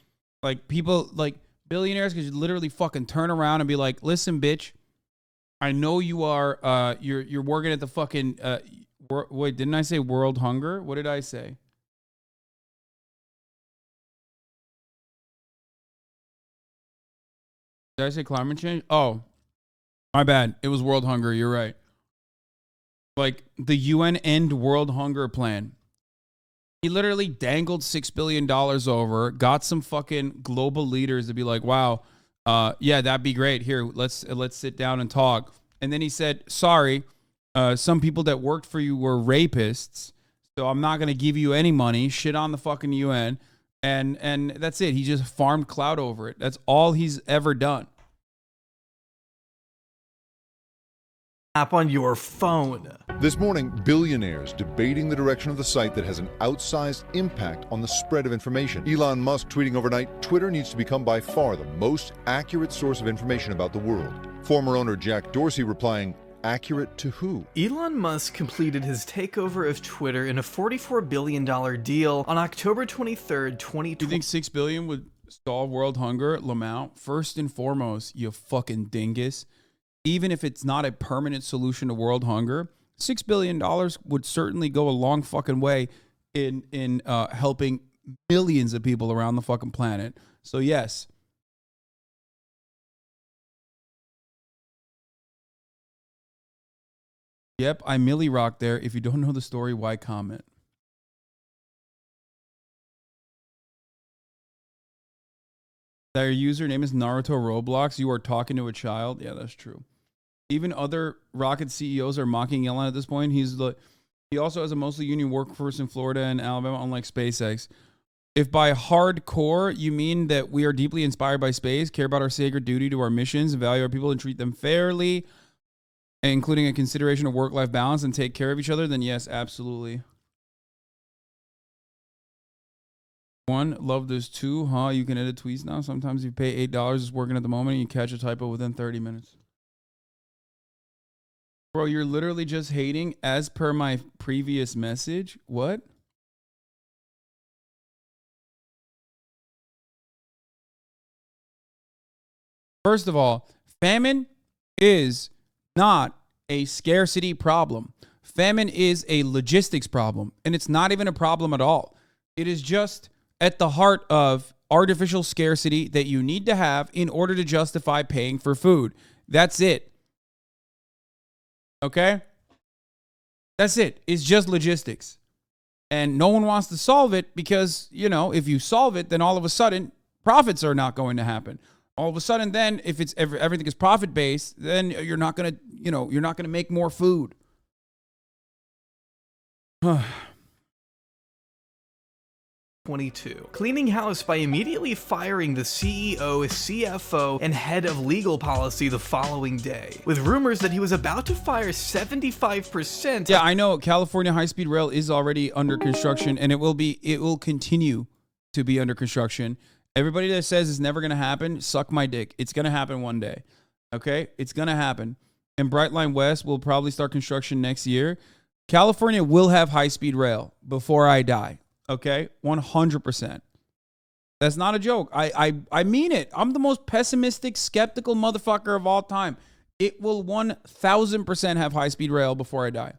Like, people, like, billionaires could literally fucking turn around and be like, listen, bitch, I know you are, you're working at the fucking, wait, didn't I say world hunger? What did I say? Did I say climate change? Oh, my bad. It was world hunger. You're right. Like the UN End World Hunger Plan. He literally dangled $6 billion over, got some fucking global leaders to be like, wow, yeah, that'd be great. Here, let's sit down and talk. And then he said, sorry, some people that worked for you were rapists, so I'm not going to give you any money. Shit on the fucking UN. And that's it. He just farmed clout over it. That's all he's ever done. App on your phone. This morning, billionaires debating the direction of the site that has an outsized impact on the spread of information. Elon Musk tweeting overnight, Twitter needs to become by far the most accurate source of information about the world. Former owner Jack Dorsey replying, accurate to who? Elon Musk completed his takeover of Twitter in a $44 billion deal on October 23rd, 2020. Do you think $6 billion would solve world hunger? Lamau, first and foremost, you fucking dingus. Even if it's not a permanent solution to world hunger, $6 billion would certainly go a long fucking way in helping millions of people around the fucking planet. So yes. Yep, I Millie Rock there. If you don't know the story, why comment? Their username is Naruto Roblox. You are talking to a child. Yeah, that's true. Even other Rocket CEOs are mocking Elon at this point. He also has a mostly union workforce in Florida and Alabama, unlike SpaceX. If by hardcore you mean that we are deeply inspired by space, care about our sacred duty to our missions, value our people, and treat them fairly, including a consideration of work-life balance, and take care of each other, then yes, absolutely. One, love this too, huh? You can edit tweets now. Sometimes you pay $8, it's working at the moment, and you catch a typo within 30 minutes. Bro, you're literally just hating as per my previous message. What? First of all, famine is not a scarcity problem. Famine is a logistics problem, and it's not even a problem at all. It is just at the heart of artificial scarcity that you need to have in order to justify paying for food. That's it. Okay? That's it. It's just logistics. And no one wants to solve it because, you know, if you solve it, then all of a sudden profits are not going to happen. All of a sudden then, if it's everything is profit-based, then you're not going to, you know, you're not going to make more food. 22. Cleaning house by immediately firing the CEO, CFO, and head of legal policy the following day, with rumors that he was about to fire 75%. Yeah, I know California high-speed rail is already under construction, and it will continue to be under construction. Everybody that says it's never going to happen, suck my dick. It's going to happen one day. Okay? It's going to happen. And Brightline West will probably start construction next year. California will have high-speed rail before I die. Okay? 100%. That's not a joke. I mean it. I'm the most pessimistic, skeptical motherfucker of all time. It will 1,000% have high-speed rail before I die.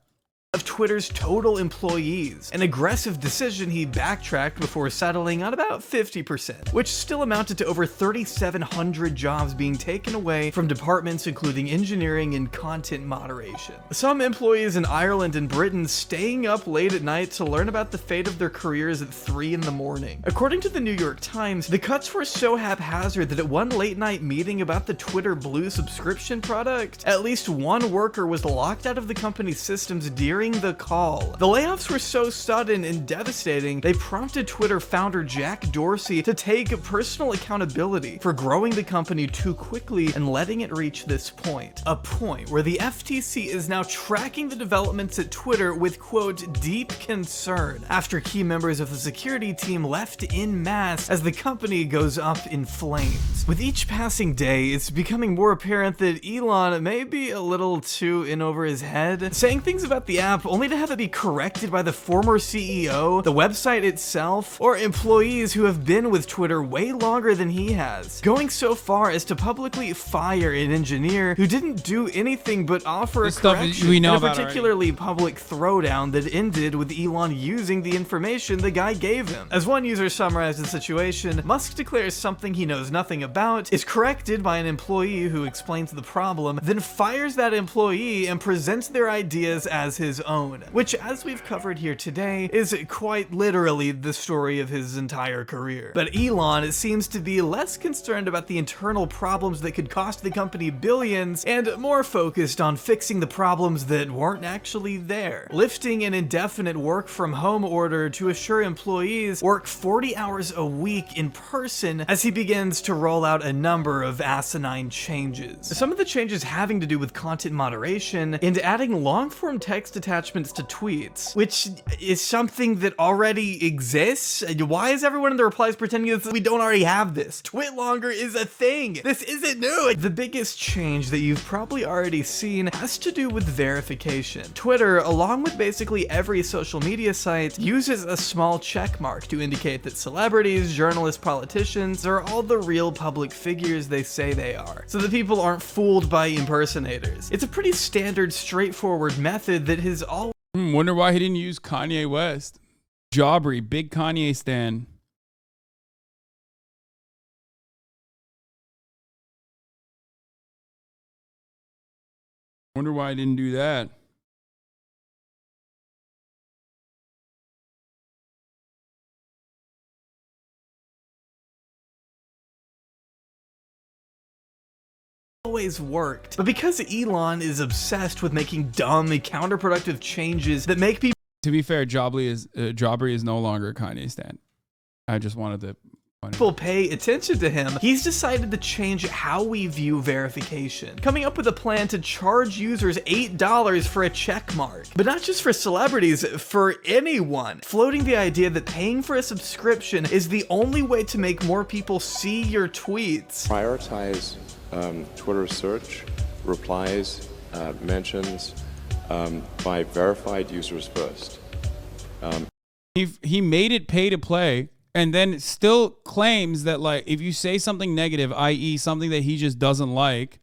of Twitter's total employees, an aggressive decision he backtracked before settling on about 50%, which still amounted to over 3,700 jobs being taken away from departments including engineering and content moderation. Some employees in Ireland and Britain staying up late at night to learn about the fate of their careers at 3 in the morning. According to the New York Times, the cuts were so haphazard that at one late night meeting about the Twitter Blue subscription product, at least one worker was locked out of the company's systems during the call. The layoffs were so sudden and devastating, they prompted Twitter founder Jack Dorsey to take personal accountability for growing the company too quickly and letting it reach this point. A point where the FTC is now tracking the developments at Twitter with, quote, deep concern after key members of the security team left en masse as the company goes up in flames. With each passing day, it's becoming more apparent that Elon may be a little too in over his head, saying things about the app only to have it be corrected by the former CEO, the website itself, or employees who have been with Twitter way longer than he has, going so far as to publicly fire an engineer who didn't do anything but offer a correction in a particularly public throwdown that ended with Elon using the information the guy gave him. As one user summarized the situation, Musk declares something he knows nothing about, is corrected by an employee who explains the problem, then fires that employee and presents their ideas as his own, which, as we've covered here today, is quite literally the story of his entire career. But Elon seems to be less concerned about the internal problems that could cost the company billions and more focused on fixing the problems that weren't actually there, lifting an indefinite work from home order to assure employees work 40 hours a week in person as he begins to roll out a number of asinine changes. Some of the changes having to do with content moderation and adding long-form text attachments to tweets, which is something that already exists. Why is everyone in the replies pretending that we don't already have this? Twit longer is a thing. This isn't new. The biggest change that you've probably already seen has to do with verification. Twitter, along with basically every social media site, uses a small check mark to indicate that celebrities, journalists, politicians are all the real public figures they say they are, so that people aren't fooled by impersonators. It's a pretty standard, straightforward method that has always... Wonder why he didn't use Kanye West. Aubrey, big Kanye stan. Wonder why I didn't do that. Always worked. But because Elon is obsessed with making dumb and counterproductive changes that make people... To be fair, Aubrey is no longer a Kanye stan. I just wanted to... People pay attention to him, he's decided to change how we view verification, coming up with a plan to charge users $8 for a check mark. But not just for celebrities, for anyone. Floating the idea that paying for a subscription is the only way to make more people see your tweets. Prioritize Twitter search, replies, mentions by verified users first. He made it pay to play, and then still claims that, like, if you say something negative, i.e. something that he just doesn't like,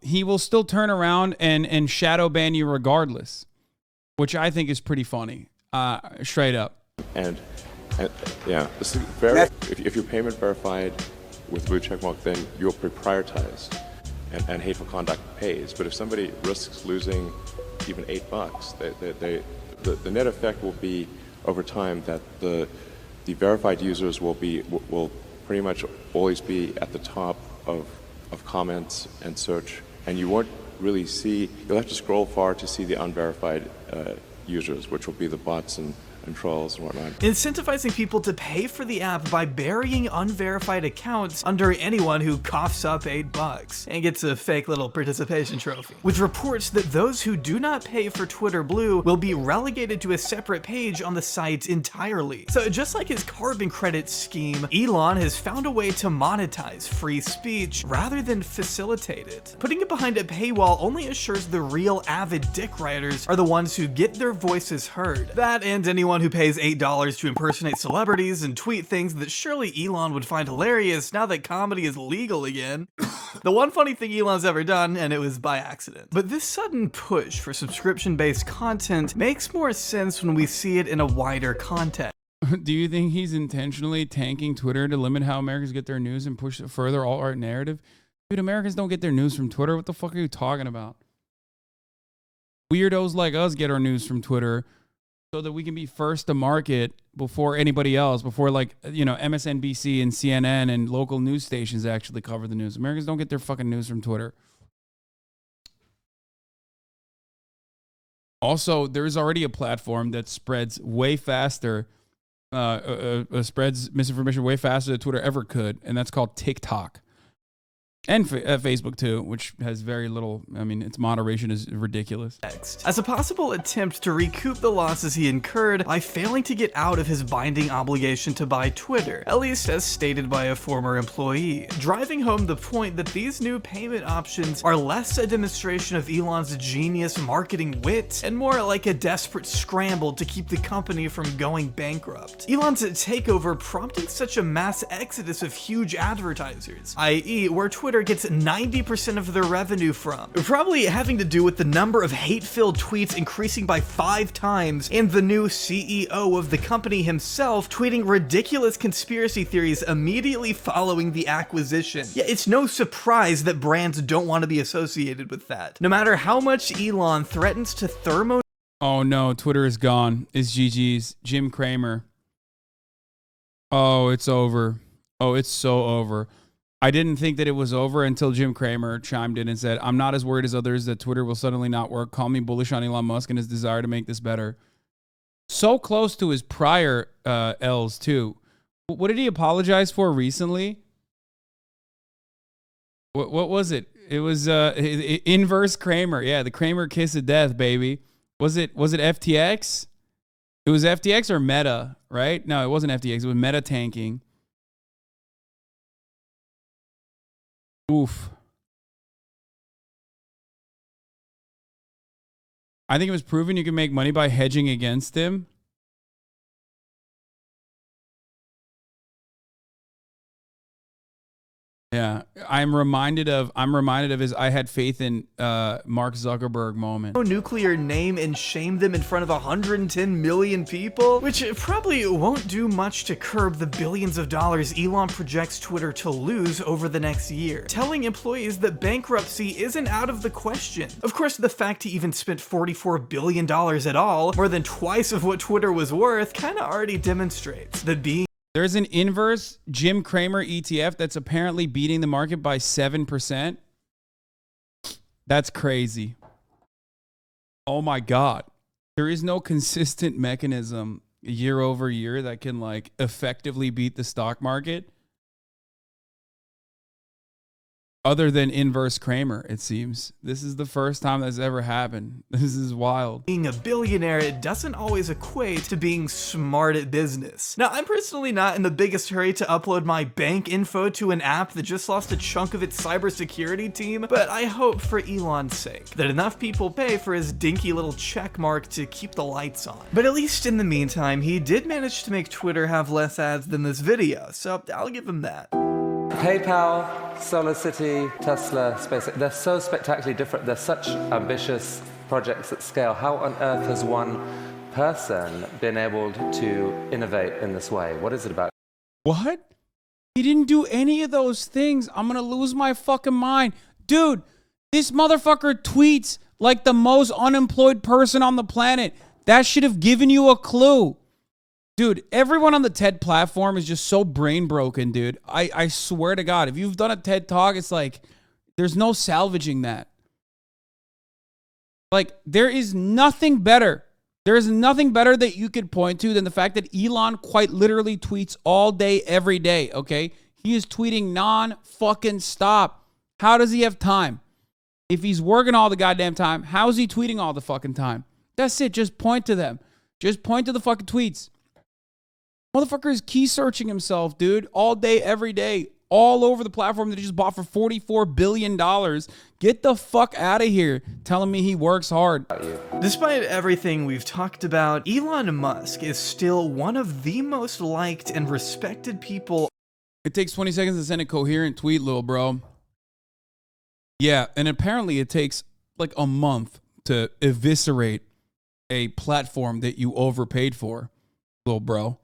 he will still turn around and shadow ban you regardless, which I think is pretty funny, straight up. And yeah, this is very, if you're payment verified with blue checkmark, then you're prioritized, and hateful conduct pays. But if somebody risks losing even $8, the net effect will be over time that the verified users will pretty much always be at the top of comments and search, and you won't really see, you'll have to scroll far to see the unverified users, which will be the bots and trolls and whatnot. Incentivizing people to pay for the app by burying unverified accounts under anyone who coughs up $8 and gets a fake little participation trophy. With reports that those who do not pay for Twitter Blue will be relegated to a separate page on the site entirely. So just like his carbon credit scheme, Elon has found a way to monetize free speech rather than facilitate it. Putting it behind a paywall only assures the real avid dick riders are the ones who get their voices heard. That and anyone anyone who pays $8 to impersonate celebrities and tweet things that surely Elon would find hilarious now that comedy is legal again. The one funny thing Elon's ever done, and it was by accident. But this sudden push for subscription-based content makes more sense when we see it in a wider context. Do you think he's intentionally tanking Twitter to limit how Americans get their news and push further alt-right narrative? Dude, Americans don't get their news from Twitter. What the fuck are you talking about? Weirdos like us get our news from Twitter so that we can be first to market before anybody else, before like, you know, MSNBC and CNN and local news stations actually cover the news. Americans don't get their fucking news from Twitter. Also, there's already a platform that spreads way faster, spreads misinformation way faster than Twitter ever could, and that's called TikTok. And Facebook too, which has very little, I mean, its moderation is ridiculous. As a possible attempt to recoup the losses he incurred by failing to get out of his binding obligation to buy Twitter, at least as stated by a former employee, driving home the point that these new payment options are less a demonstration of Elon's genius marketing wit and more like a desperate scramble to keep the company from going bankrupt. Elon's takeover prompting such a mass exodus of huge advertisers, i.e. where Twitter gets 90% of their revenue from. Probably having to do with the number of hate-filled tweets increasing by 5 times and the new CEO of the company himself tweeting ridiculous conspiracy theories immediately following the acquisition. Yeah, it's no surprise that brands don't want to be associated with that. No matter how much Elon threatens to thermo— Oh no, Twitter is gone. It's GG's. Jim Cramer. Oh, it's over. Oh, it's so over. I didn't think that it was over until Jim Cramer chimed in and said, I'm not as worried as others that Twitter will suddenly not work. Call me bullish on Elon Musk and his desire to make this better. So close to his prior L's too. What did he apologize for recently? What was it? It was inverse Cramer. Yeah, the Cramer kiss of death, baby. Was it FTX? It was FTX or Meta, right? No, it wasn't FTX. It was Meta tanking. Oof. I think it was proven you can make money by hedging against him. Yeah, I'm reminded of his I had faith in Mark Zuckerberg moment. Nuclear name and shame them in front of 110 million people, which probably won't do much to curb the billions of dollars Elon projects Twitter to lose over the next year, telling employees that bankruptcy isn't out of the question. Of course, the fact he even spent $44 billion at all, more than twice of what Twitter was worth, kind of already demonstrates that being— There's an inverse Jim Cramer ETF that's apparently beating the market by 7%. That's crazy. Oh my God. There is no consistent mechanism year over year that can like effectively beat the stock market other than inverse Cramer, it seems. This is the first time that's ever happened. This is wild. Being a billionaire, it doesn't always equate to being smart at business. Now, I'm personally not in the biggest hurry to upload my bank info to an app that just lost a chunk of its cybersecurity team, but I hope for Elon's sake that enough people pay for his dinky little check mark to keep the lights on. But at least in the meantime, he did manage to make Twitter have less ads than this video, so I'll give him that. PayPal, SolarCity, Tesla, SpaceX, they're so spectacularly different. They're such ambitious projects at scale. How on earth has one person been able to innovate in this way? What is it about? What? He didn't do any of those things. I'm going to lose my fucking mind. Dude, this motherfucker tweets like the most unemployed person on the planet. That should have given you a clue. Dude, everyone on the TED platform is just so brain broken, dude. I swear to God, if you've done a TED Talk, it's like, there's no salvaging that. Like, there is nothing better. There is nothing better that you could point to than the fact that Elon quite literally tweets all day, every day, okay? He is tweeting non-fucking stop. How does he have time? If he's working all the goddamn time, how is he tweeting all the fucking time? That's it. Just point to them. Just point to the fucking tweets. Motherfucker is key searching himself, dude. All day, every day. all over the platform that he just bought for $44 billion. Get the fuck out of here telling me he works hard. Despite everything we've talked about, Elon Musk is still one of the most liked and respected people. It takes 20 seconds to send a coherent tweet, little bro. Yeah, and apparently it takes like a month to eviscerate a platform that you overpaid for, little bro.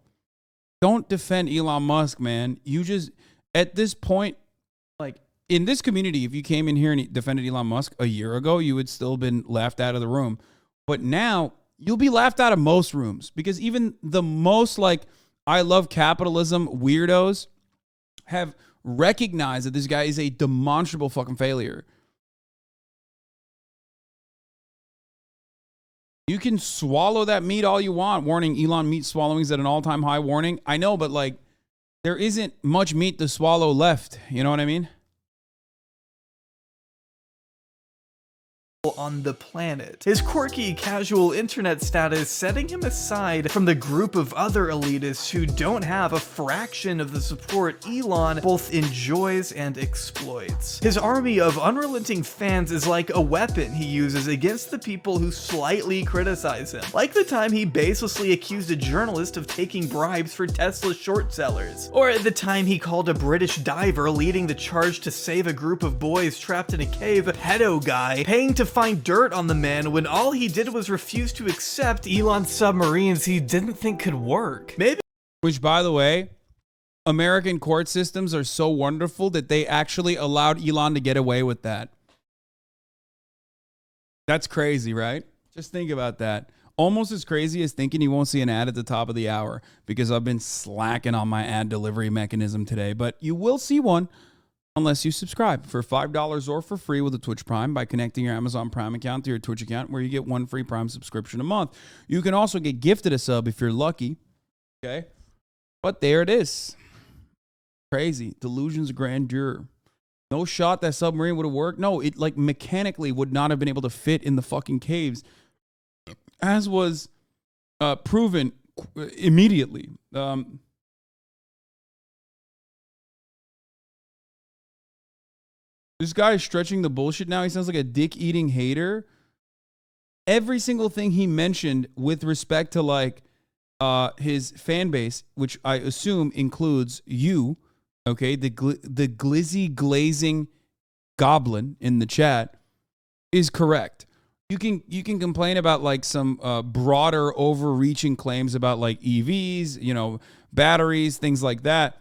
Don't defend Elon Musk, man. You just, at this point, like in this community, if you came in here and defended Elon Musk a year ago, you would still been laughed out of the room. But now you'll be laughed out of most rooms because even the most like I love capitalism weirdos have recognized that this guy is a demonstrable fucking failure. You can swallow that meat all you want. Warning, Elon meat swallowing is at an all-time high. Warning. I know, but like there isn't much meat to swallow left. You know what I mean? On the planet. His quirky, casual internet status setting him aside from the group of other elitists who don't have a fraction of the support Elon both enjoys and exploits. His army of unrelenting fans is like a weapon he uses against the people who slightly criticize him. Like the time he baselessly accused a journalist of taking bribes for Tesla short sellers. Or the time he called a British diver leading the charge to save a group of boys trapped in a cave pedo guy, paying to find dirt on the man when all he did was refuse to accept Elon's submarines he didn't think could work. Maybe. Which, by the way, American court systems are so wonderful that they actually allowed Elon to get away with that. That's crazy, right? Just think about that. Almost as crazy as thinking you won't see an ad at the top of the hour because I've been slacking on my ad delivery mechanism today, but you will see one unless you subscribe for $5 or for free with a Twitch Prime by connecting your Amazon Prime account to your Twitch account, where you get one free Prime subscription a month. You can also get gifted a sub if you're lucky. Okay. But there it is. Crazy. Delusions of grandeur. No shot that submarine would have worked. No, it like mechanically would not have been able to fit in the fucking caves, as was proven immediately. This guy is stretching the bullshit now. He sounds like a dick-eating hater. Every single thing he mentioned with respect to like his fan base, which I assume includes you, okay, the glizzy glazing goblin in the chat, is correct. You can complain about like some broader overreaching claims about like EVs, you know, batteries, things like that.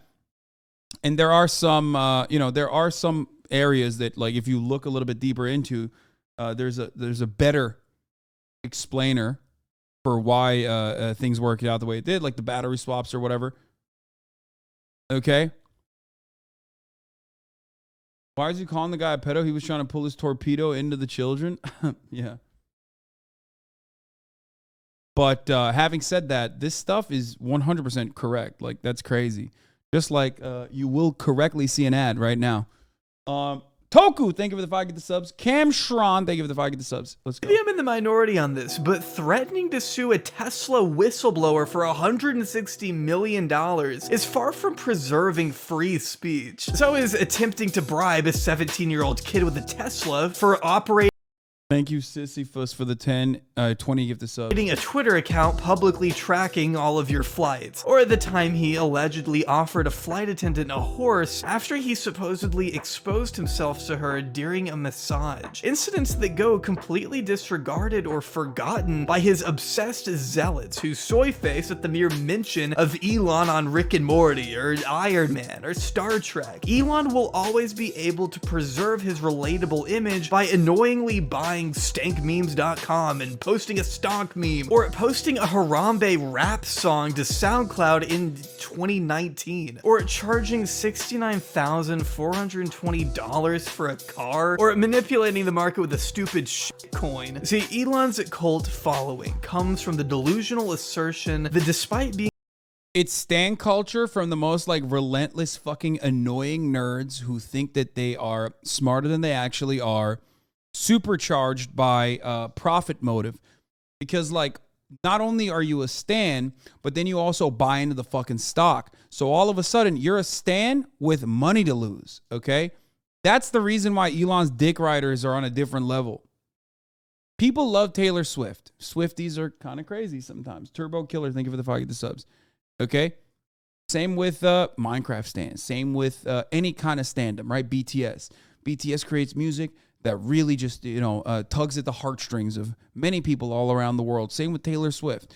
And there are some there are some areas that, like, if you look a little bit deeper into, there's a better explainer for why things worked out the way it did, like the battery swaps or whatever. Okay. Why is he calling the guy a pedo? He was trying to pull his torpedo into the children. Yeah. But having said that, this stuff is 100% correct. Like, that's crazy. Just like you will correctly see an ad right now. Toku, thank you for the 5 get the subs. Cam Shron, thank you for the 5 get the subs. Let's go. Maybe I'm in the minority on this, but threatening to sue a Tesla whistleblower for $160 million is far from preserving free speech. So is attempting to bribe a 17-year-old kid with a Tesla for operating. Thank you, Sisyphus, for the 20 gift of subs. A Twitter account publicly tracking all of your flights. Or at the time he allegedly offered a flight attendant a horse after he supposedly exposed himself to her during a massage. Incidents that go completely disregarded or forgotten by his obsessed zealots who soy face at the mere mention of Elon on Rick and Morty or Iron Man or Star Trek. Elon will always be able to preserve his relatable image by annoyingly buying stankmemes.com and posting a stonk meme, or posting a Harambe rap song to SoundCloud in 2019, or charging $69,420 for a car, or manipulating the market with a stupid shitcoin. See, Elon's cult following comes from the delusional assertion that despite being it's stan culture from the most like relentless fucking annoying nerds who think that they are smarter than they actually are, supercharged by profit motive. Because like not only are you a stan, but then you also buy into the fucking stock. So all of a sudden, you're a stan with money to lose, okay? That's the reason why Elon's dick riders are on a different level. People love Taylor Swift. Swifties are kind of crazy sometimes. Turbo Killer, thank you for the 5 subs. Okay? Same with Minecraft stands. Same with any kind of standum, right? BTS. BTS creates music that really just, tugs at the heartstrings of many people all around the world. Same with Taylor Swift.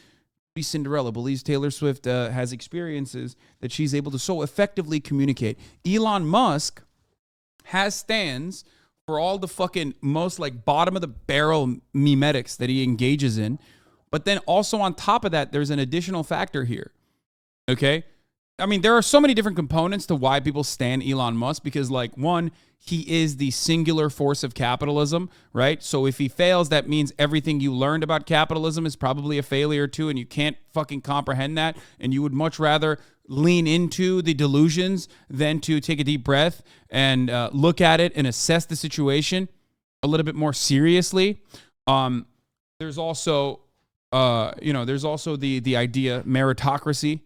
Cinderella believes Taylor Swift has experiences that she's able to so effectively communicate. Elon Musk has stands for all the fucking most like bottom of the barrel memetics that he engages in. But then also on top of that, there's an additional factor here. Okay? I mean, there are so many different components to why people stan Elon Musk because, like, one, he is the singular force of capitalism, right? So if he fails, that means everything you learned about capitalism is probably a failure too, and you can't fucking comprehend that, and you would much rather lean into the delusions than to take a deep breath and look at it and assess the situation a little bit more seriously. There's also, the idea meritocracy.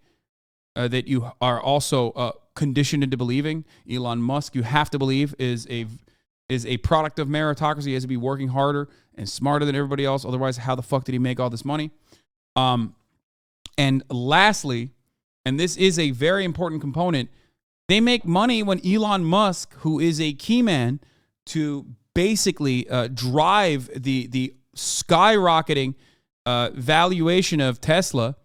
That you are also conditioned into believing. Elon Musk, you have to believe, is a product of meritocracy. He has to be working harder and smarter than everybody else. Otherwise, how the fuck did he make all this money? And lastly, and this is a very important component, they make money when Elon Musk, who is a key man to basically drive the skyrocketing valuation of Tesla.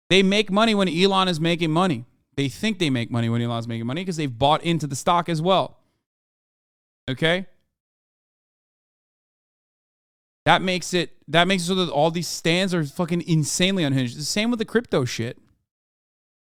They make money when Elon is making money. They think they make money when Elon's making money because they've bought into the stock as well. Okay? That makes it so that all these stands are fucking insanely unhinged. The same with the crypto shit.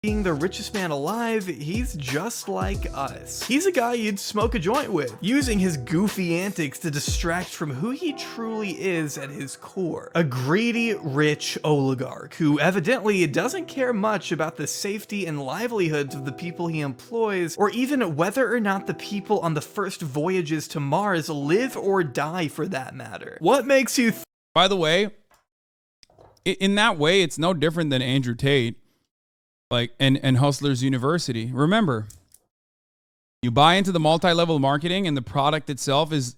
Being the richest man alive, he's just like us. He's a guy you'd smoke a joint with, using his goofy antics to distract from who he truly is at his core. A greedy, rich oligarch who evidently doesn't care much about the safety and livelihoods of the people he employs, or even whether or not the people on the first voyages to Mars live or die for that matter. What makes you By the way, in that way, it's no different than Andrew Tate. Like, and Hustlers University. Remember, you buy into the multi-level marketing and the product itself is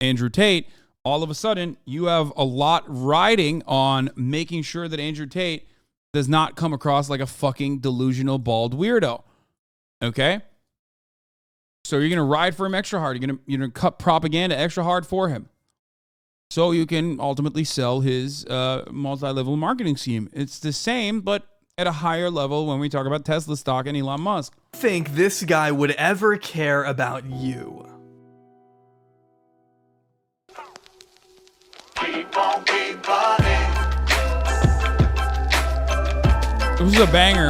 Andrew Tate. All of a sudden, you have a lot riding on making sure that Andrew Tate does not come across like a fucking delusional bald weirdo. Okay? So you're going to ride for him extra hard. You're going to cut propaganda extra hard for him. So you can ultimately sell his multi-level marketing scheme. It's the same, but at a higher level when we talk about Tesla stock and Elon Musk. Think this guy would ever care about you? It was a banger.